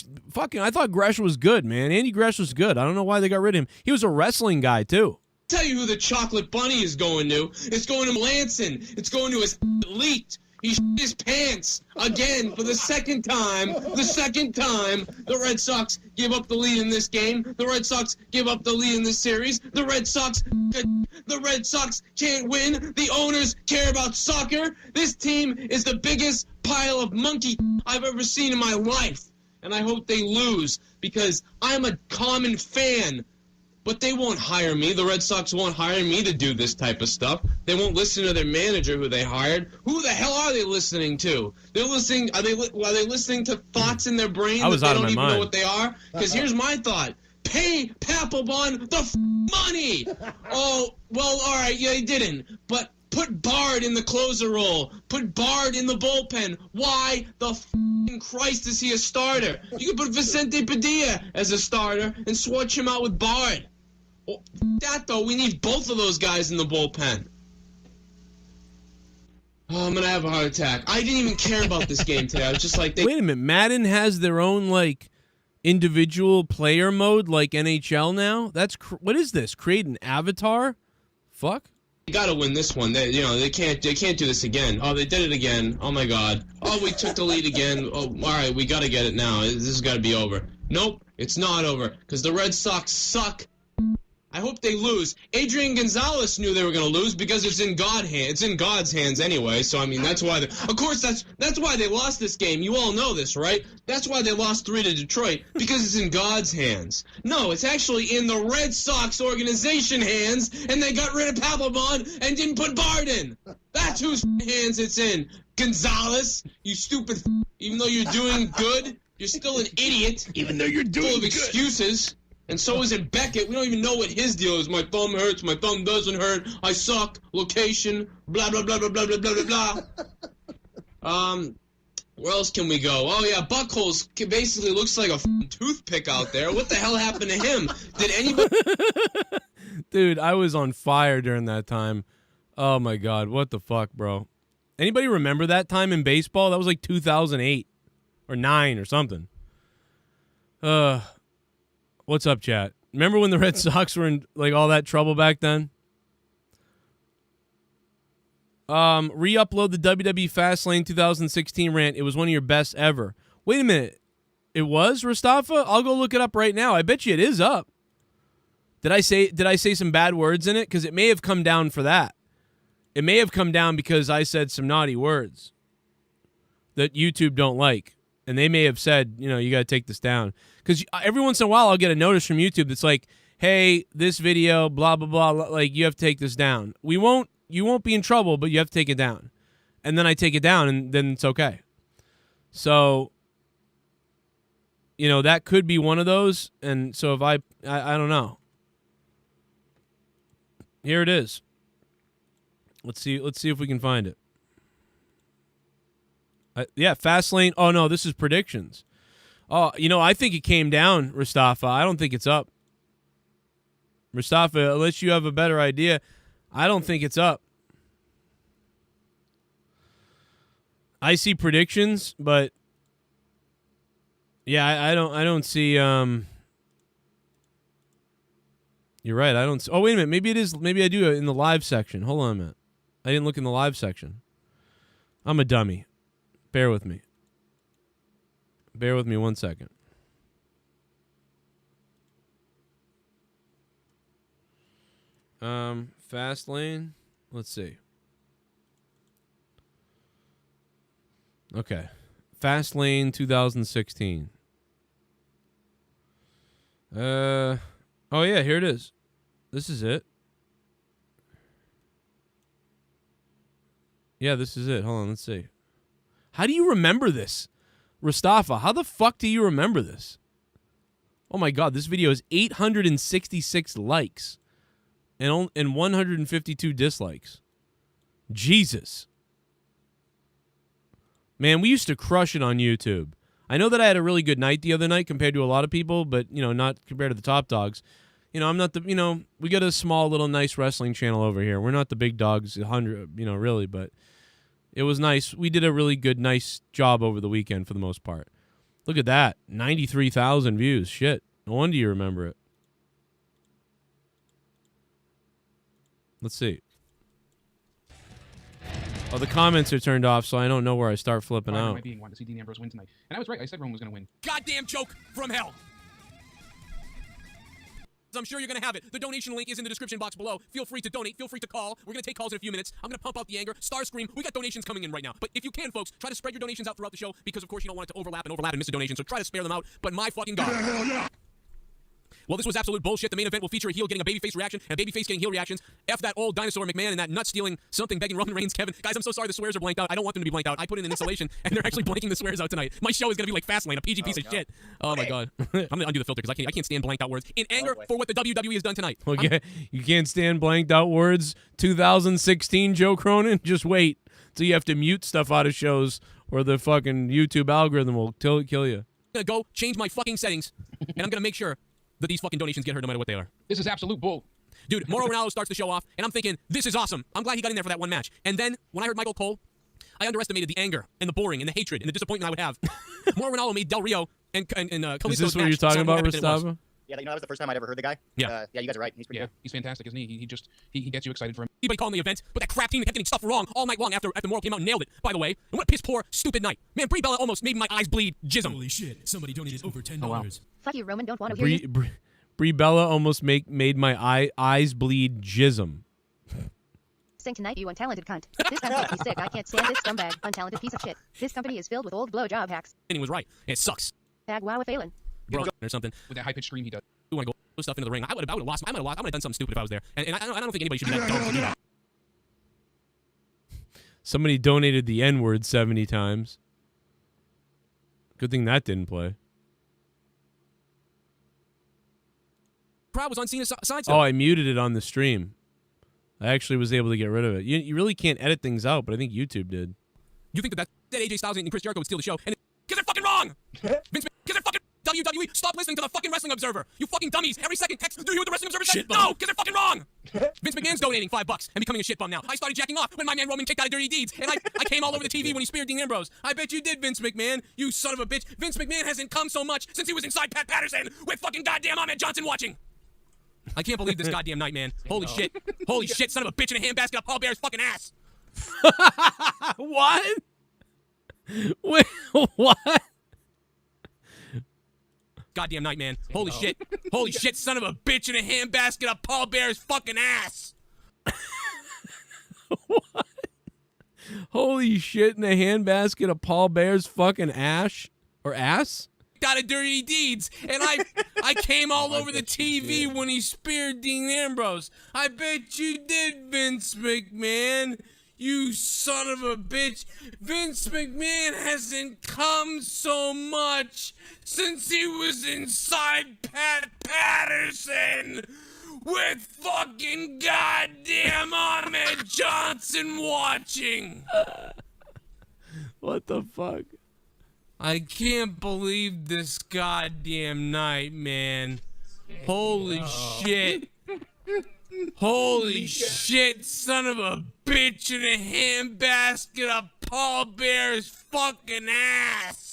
S4: thought Gresh was good, man. Andy Gresh was good. I don't know why they got rid of him. He was a wrestling guy, too.
S13: Tell you who the Chocolate Bunny is going to. It's going to Melanson. It's going to his leaked. He shit his pants again for the second time. The second time the Red Sox give up the lead in this game. The Red Sox give up the lead in this series. The Red Sox can't win. The owners care about soccer. This team is the biggest pile of monkey I've ever seen in my life. And I hope they lose because I'm a common fan. But they won't hire me. The Red Sox won't hire me to do this type of stuff. They won't listen to their manager who they hired. Who the hell are they listening to? They're listening. Are they listening to thoughts in their brain that they don't even know what they are? Because here's my thought. Pay Papelbon the money. Oh, well, all right. Yeah, he didn't. But put Bard in the closer role. Put Bard in the bullpen. Why the Christ is he a starter? You can put Vicente Padilla as a starter and switch him out with Bard. That, though, we need both of those guys in the bullpen. Oh, I'm gonna have a heart attack. I didn't even care about this game today. I was just like,
S4: Wait a minute. Madden has their own, like, individual player mode like NHL now? What is this? Create an avatar? Fuck.
S13: They gotta win this one. They can't do this again. Oh, they did it again. Oh my god. Oh, we took the lead again. Oh, all right, we gotta get it now. This has got to be over. Nope, it's not over because the Red Sox suck. I hope they lose. Adrian Gonzalez knew they were going to lose because it's in God's hands anyway. So I mean, that's why. Of course, that's why they lost this game. You all know this, right? That's why they lost 3 to Detroit, because it's in God's hands. No, it's actually in the Red Sox organization hands, and they got rid of Papelbon and didn't put Bard in. That's whose hands it's in. Gonzalez, you stupid. Even though you're doing good, you're still an idiot.
S5: Even though you're doing
S13: full of
S5: good.
S13: excuses. And so isn't Beckett. We don't even know what his deal is. My thumb hurts. My thumb doesn't hurt. I suck. Location. Blah, blah, blah, blah, blah, blah, blah, blah. Where else can we go? Oh, yeah, Buckholes basically looks like a toothpick out there. What the hell happened to him? Did anybody...
S4: Dude, I was on fire during that time. Oh, my God. What the fuck, bro? Anybody remember that time in baseball? That was like 2008 or 9 or something. What's up, chat? Remember when the Red Sox were in like all that trouble back then? Re-upload the WWE Fastlane 2016 rant. It was one of your best ever. Wait a minute. It was, Rastafa? I'll go look it up right now. I bet you it is up. Did I say some bad words in it? Because it may have come down for that. It may have come down because I said some naughty words that YouTube don't like. And they may have said, you got to take this down. Because every once in a while, I'll get a notice from YouTube that's like, hey, this video, blah, blah, blah, like, you have to take this down. You won't be in trouble, but you have to take it down. And then I take it down, and then it's okay. So, that could be one of those. And so if I don't know. Here it is. Let's see if we can find it. Yeah, Fastlane. Oh, no, this is predictions. Oh, I think it came down, Rastafa. I don't think it's up. Rastafa, unless you have a better idea, I don't think it's up. I see predictions, but yeah, I don't see you're right. I don't see, oh, wait a minute. Maybe it is. Maybe I do in the live section. Hold on a minute. I didn't look in the live section. I'm a dummy. Bear with me. Bear with me 1 second. Fastlane. Let's see. Okay. Fastlane 2016. Oh yeah, here it is. This is it. Yeah, this is it. Hold on, let's see. How do you remember this? Rastafa, how the fuck do you remember this? Oh my God, this video has 866 likes and 152 dislikes. Jesus. Man, we used to crush it on YouTube. I know that I had a really good night the other night compared to a lot of people, but, not compared to the top dogs. I'm not the, we got a small little nice wrestling channel over here. We're not the big dogs, 100, really, but it was nice. We did a really good, nice job over the weekend for the most part. Look at that. 93,000 views. Shit. No wonder you remember it. Let's see. Oh, the comments are turned off, so I don't know where I start flipping out.
S16: Am I being one to see Dean Ambrose win tonight? And I was right. I said Roman was going to win.
S3: Goddamn joke from hell. I'm sure you're going to have it. The donation link is in the description box below. Feel free to donate. Feel free to call. We're going to take calls in a few minutes. I'm going to pump out the anger. Starscream. We got donations coming in right now. But if you can, folks, try to spread your donations out throughout the show because, of course, you don't want it to overlap and miss a donation. So try to spare them out. But my fucking God.
S5: Hell yeah.
S3: Well, this was absolute bullshit. The main event will feature a heel getting a babyface reaction and a babyface getting heel reactions. F that old dinosaur McMahon and that nut-stealing something begging Roman Reigns, Kevin. Guys, I'm so sorry the swears are blanked out. I don't want them to be blanked out. I put in an installation, and they're actually blanking the swears out tonight. My show is going to be like Fastlane, a PG piece of shit. Oh, my God. I'm going to undo the filter because I can't stand blanked out words. In anger for what the WWE has done tonight.
S4: Okay, you can't stand blanked out words. 2016, Joe Cronin? Just wait till you have to mute stuff out of shows or the fucking YouTube algorithm will kill you.
S3: I'm going to go change my fucking settings, and I'm going to make sure that these fucking donations get heard no matter what they are.
S16: This is absolute bull.
S3: Dude, Mauro Ronaldo starts the show off, and I'm thinking, this is awesome. I'm glad he got in there for that one match. And then, when I heard Michael Cole I underestimated the anger and the boring and the hatred and the disappointment I would have. More Ronaldo made Del Rio and Kalisto's
S4: Is this what you're talking about, Rastava?
S17: Yeah, that was the first time I'd ever heard the guy.
S3: Yeah.
S17: Yeah, you guys are right. He's pretty good.
S16: He's fantastic, isn't he? He gets you excited for him.
S3: Anybody calling the event, but that crap team that kept getting stuff wrong all night long after Morrow came out and nailed it, by the way. And what a piss poor, stupid night. Man, Brie Bella almost made my eyes bleed jism.
S18: Holy shit, somebody donated over $10.
S3: Oh, wow.
S14: Fuck you, Roman. Don't want to hear you.
S4: Brie Bella almost made my eyes bleed jism.
S14: Sing tonight, you untalented cunt. This cunt makes me sick. I can't stand this scumbag, untalented piece of shit. This company is filled with old blowjob hacks.
S3: And he was right. It sucks.
S14: Bag wow Phelan.
S3: Bro, or something.
S16: With that high-pitched scream he does.
S3: You want to go stuff into the ring. I would have lost. I might have done something stupid if I was there. And I don't think anybody should be that dumb to do that.
S4: Somebody donated the N-word 70 times. Good thing that didn't play.
S3: Crowd was on Cena's side.
S4: Oh, I muted it on the stream. I actually was able to get rid of it. You really can't edit things out, but I think YouTube did.
S3: You think that AJ Styles and Chris Jericho would steal the show? And because they're fucking wrong! Vince, because they're fucking WWE. Stop listening to the fucking Wrestling Observer. You fucking dummies. Every second text, do you hear what the Wrestling Observer says? No, because they're fucking wrong! Vince McMahon's donating $5 and becoming a shit bum now. I started jacking off when my man Roman kicked out of Dirty Deeds, and I came all over the TV when he speared Dean Ambrose. I bet you did, Vince McMahon. You son of a bitch. Vince McMahon hasn't come so much since he was inside Pat Patterson with fucking goddamn Ahmed Johnson watching. I can't believe this goddamn night, man. Holy shit. Holy shit, son of a bitch in a handbasket of Paul Bear's fucking ass.
S4: What? Wait, what?
S3: Goddamn night, man. Holy shit. Holy shit, son of a bitch in a handbasket of Paul Bear's fucking ass.
S4: What? Holy shit in a handbasket of Paul Bear's fucking ash? Or ass?
S3: Out of Dirty Deeds, and I came all over the TV when he speared Dean Ambrose. I bet you did, Vince McMahon. You son of a bitch. Vince McMahon hasn't come so much since he was inside Pat Patterson with fucking goddamn Ahmed Johnson watching.
S4: What the fuck?
S3: I can't believe this goddamn night, man. Holy shit. Holy shit, son of a bitch in a handbasket of Paul Bear's fucking ass.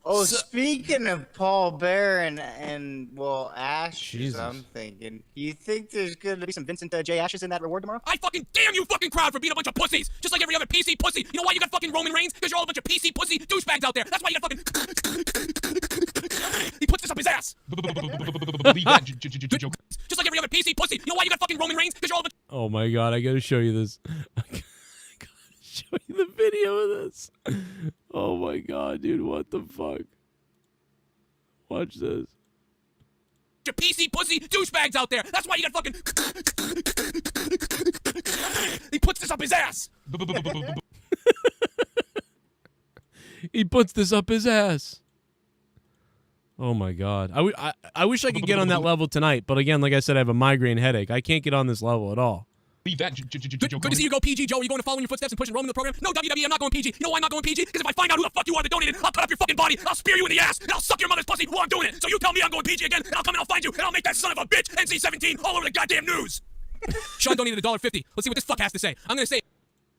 S19: Oh, speaking of Paul Bear and well, Ash,
S4: Jesus.
S19: I'm thinking, you think there's going to be some Vincent J. Ashes in that reward tomorrow?
S3: I fucking damn you fucking crowd for being a bunch of pussies, just like every other PC pussy. You know why you got fucking Roman Reigns? Because you're all a bunch of PC pussy douchebags out there. That's why you got fucking... He puts this up his ass. Just like every other PC pussy. You know why you got fucking Roman Reigns? Because you're all a bunch...
S4: Oh my god, I gotta show you this. I gotta show you the video of this. Oh my god, dude, what the fuck? Watch this.
S3: Your PC pussy douchebags out there. That's why you got fucking... He puts this up his ass.
S4: He puts this up his ass. Oh my god. I wish I could get on that level tonight, but again, like I said, I have a migraine headache. I can't get on this level at all.
S16: Leave that,
S3: Good to see you go PG, Joe. Are you going to follow in your footsteps and pushing Roman in the program? No, WWE, I'm not going PG. You know why I'm not going PG? Because if I find out who the fuck you are that donated, I'll cut up your fucking body, I'll spear you in the ass, and I'll suck your mother's pussy while I'm doing it. So you tell me I'm going PG again, and I'll come and I'll find you, and I'll make that son of a bitch NC-17 all over the goddamn news. Sean donated $1.50. Let's see what this fuck has to say. I'm going to say...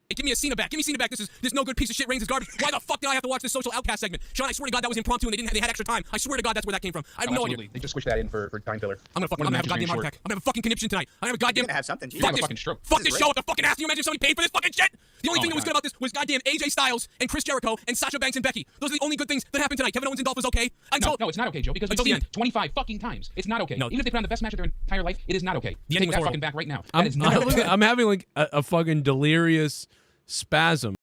S3: Hey, give me a Cena back. Give me Cena back. This no good piece of shit. Reigns is garbage. Why the fuck did I have to watch this Social Outcast segment? Sean, I swear to God that was impromptu and they had extra time. I swear to God that's where that came from. I have no idea.
S16: They just squished that in for time filler.
S3: I'm gonna have a goddamn heart attack. I'm gonna have a fucking conniption tonight. I'm gonna have a goddamn...
S19: You're gonna have something.
S3: Fuck this. Fuck this show up the fucking ass. Can you imagine if somebody paid for this fucking shit? The only thing that was good about this was goddamn AJ Styles and Chris Jericho and Sasha Banks and Becky. Those are the only good things that happened tonight. Kevin Owens and Dolph was okay.
S16: No, it's not okay, Joe, because we've seen it 25 fucking times. It's not okay. No. Even if they put on the best match of their entire life, it is not okay.
S3: The ending was
S16: that
S3: horrible.
S16: fucking back right now. That is not
S4: I'm having like a fucking delirious spasm.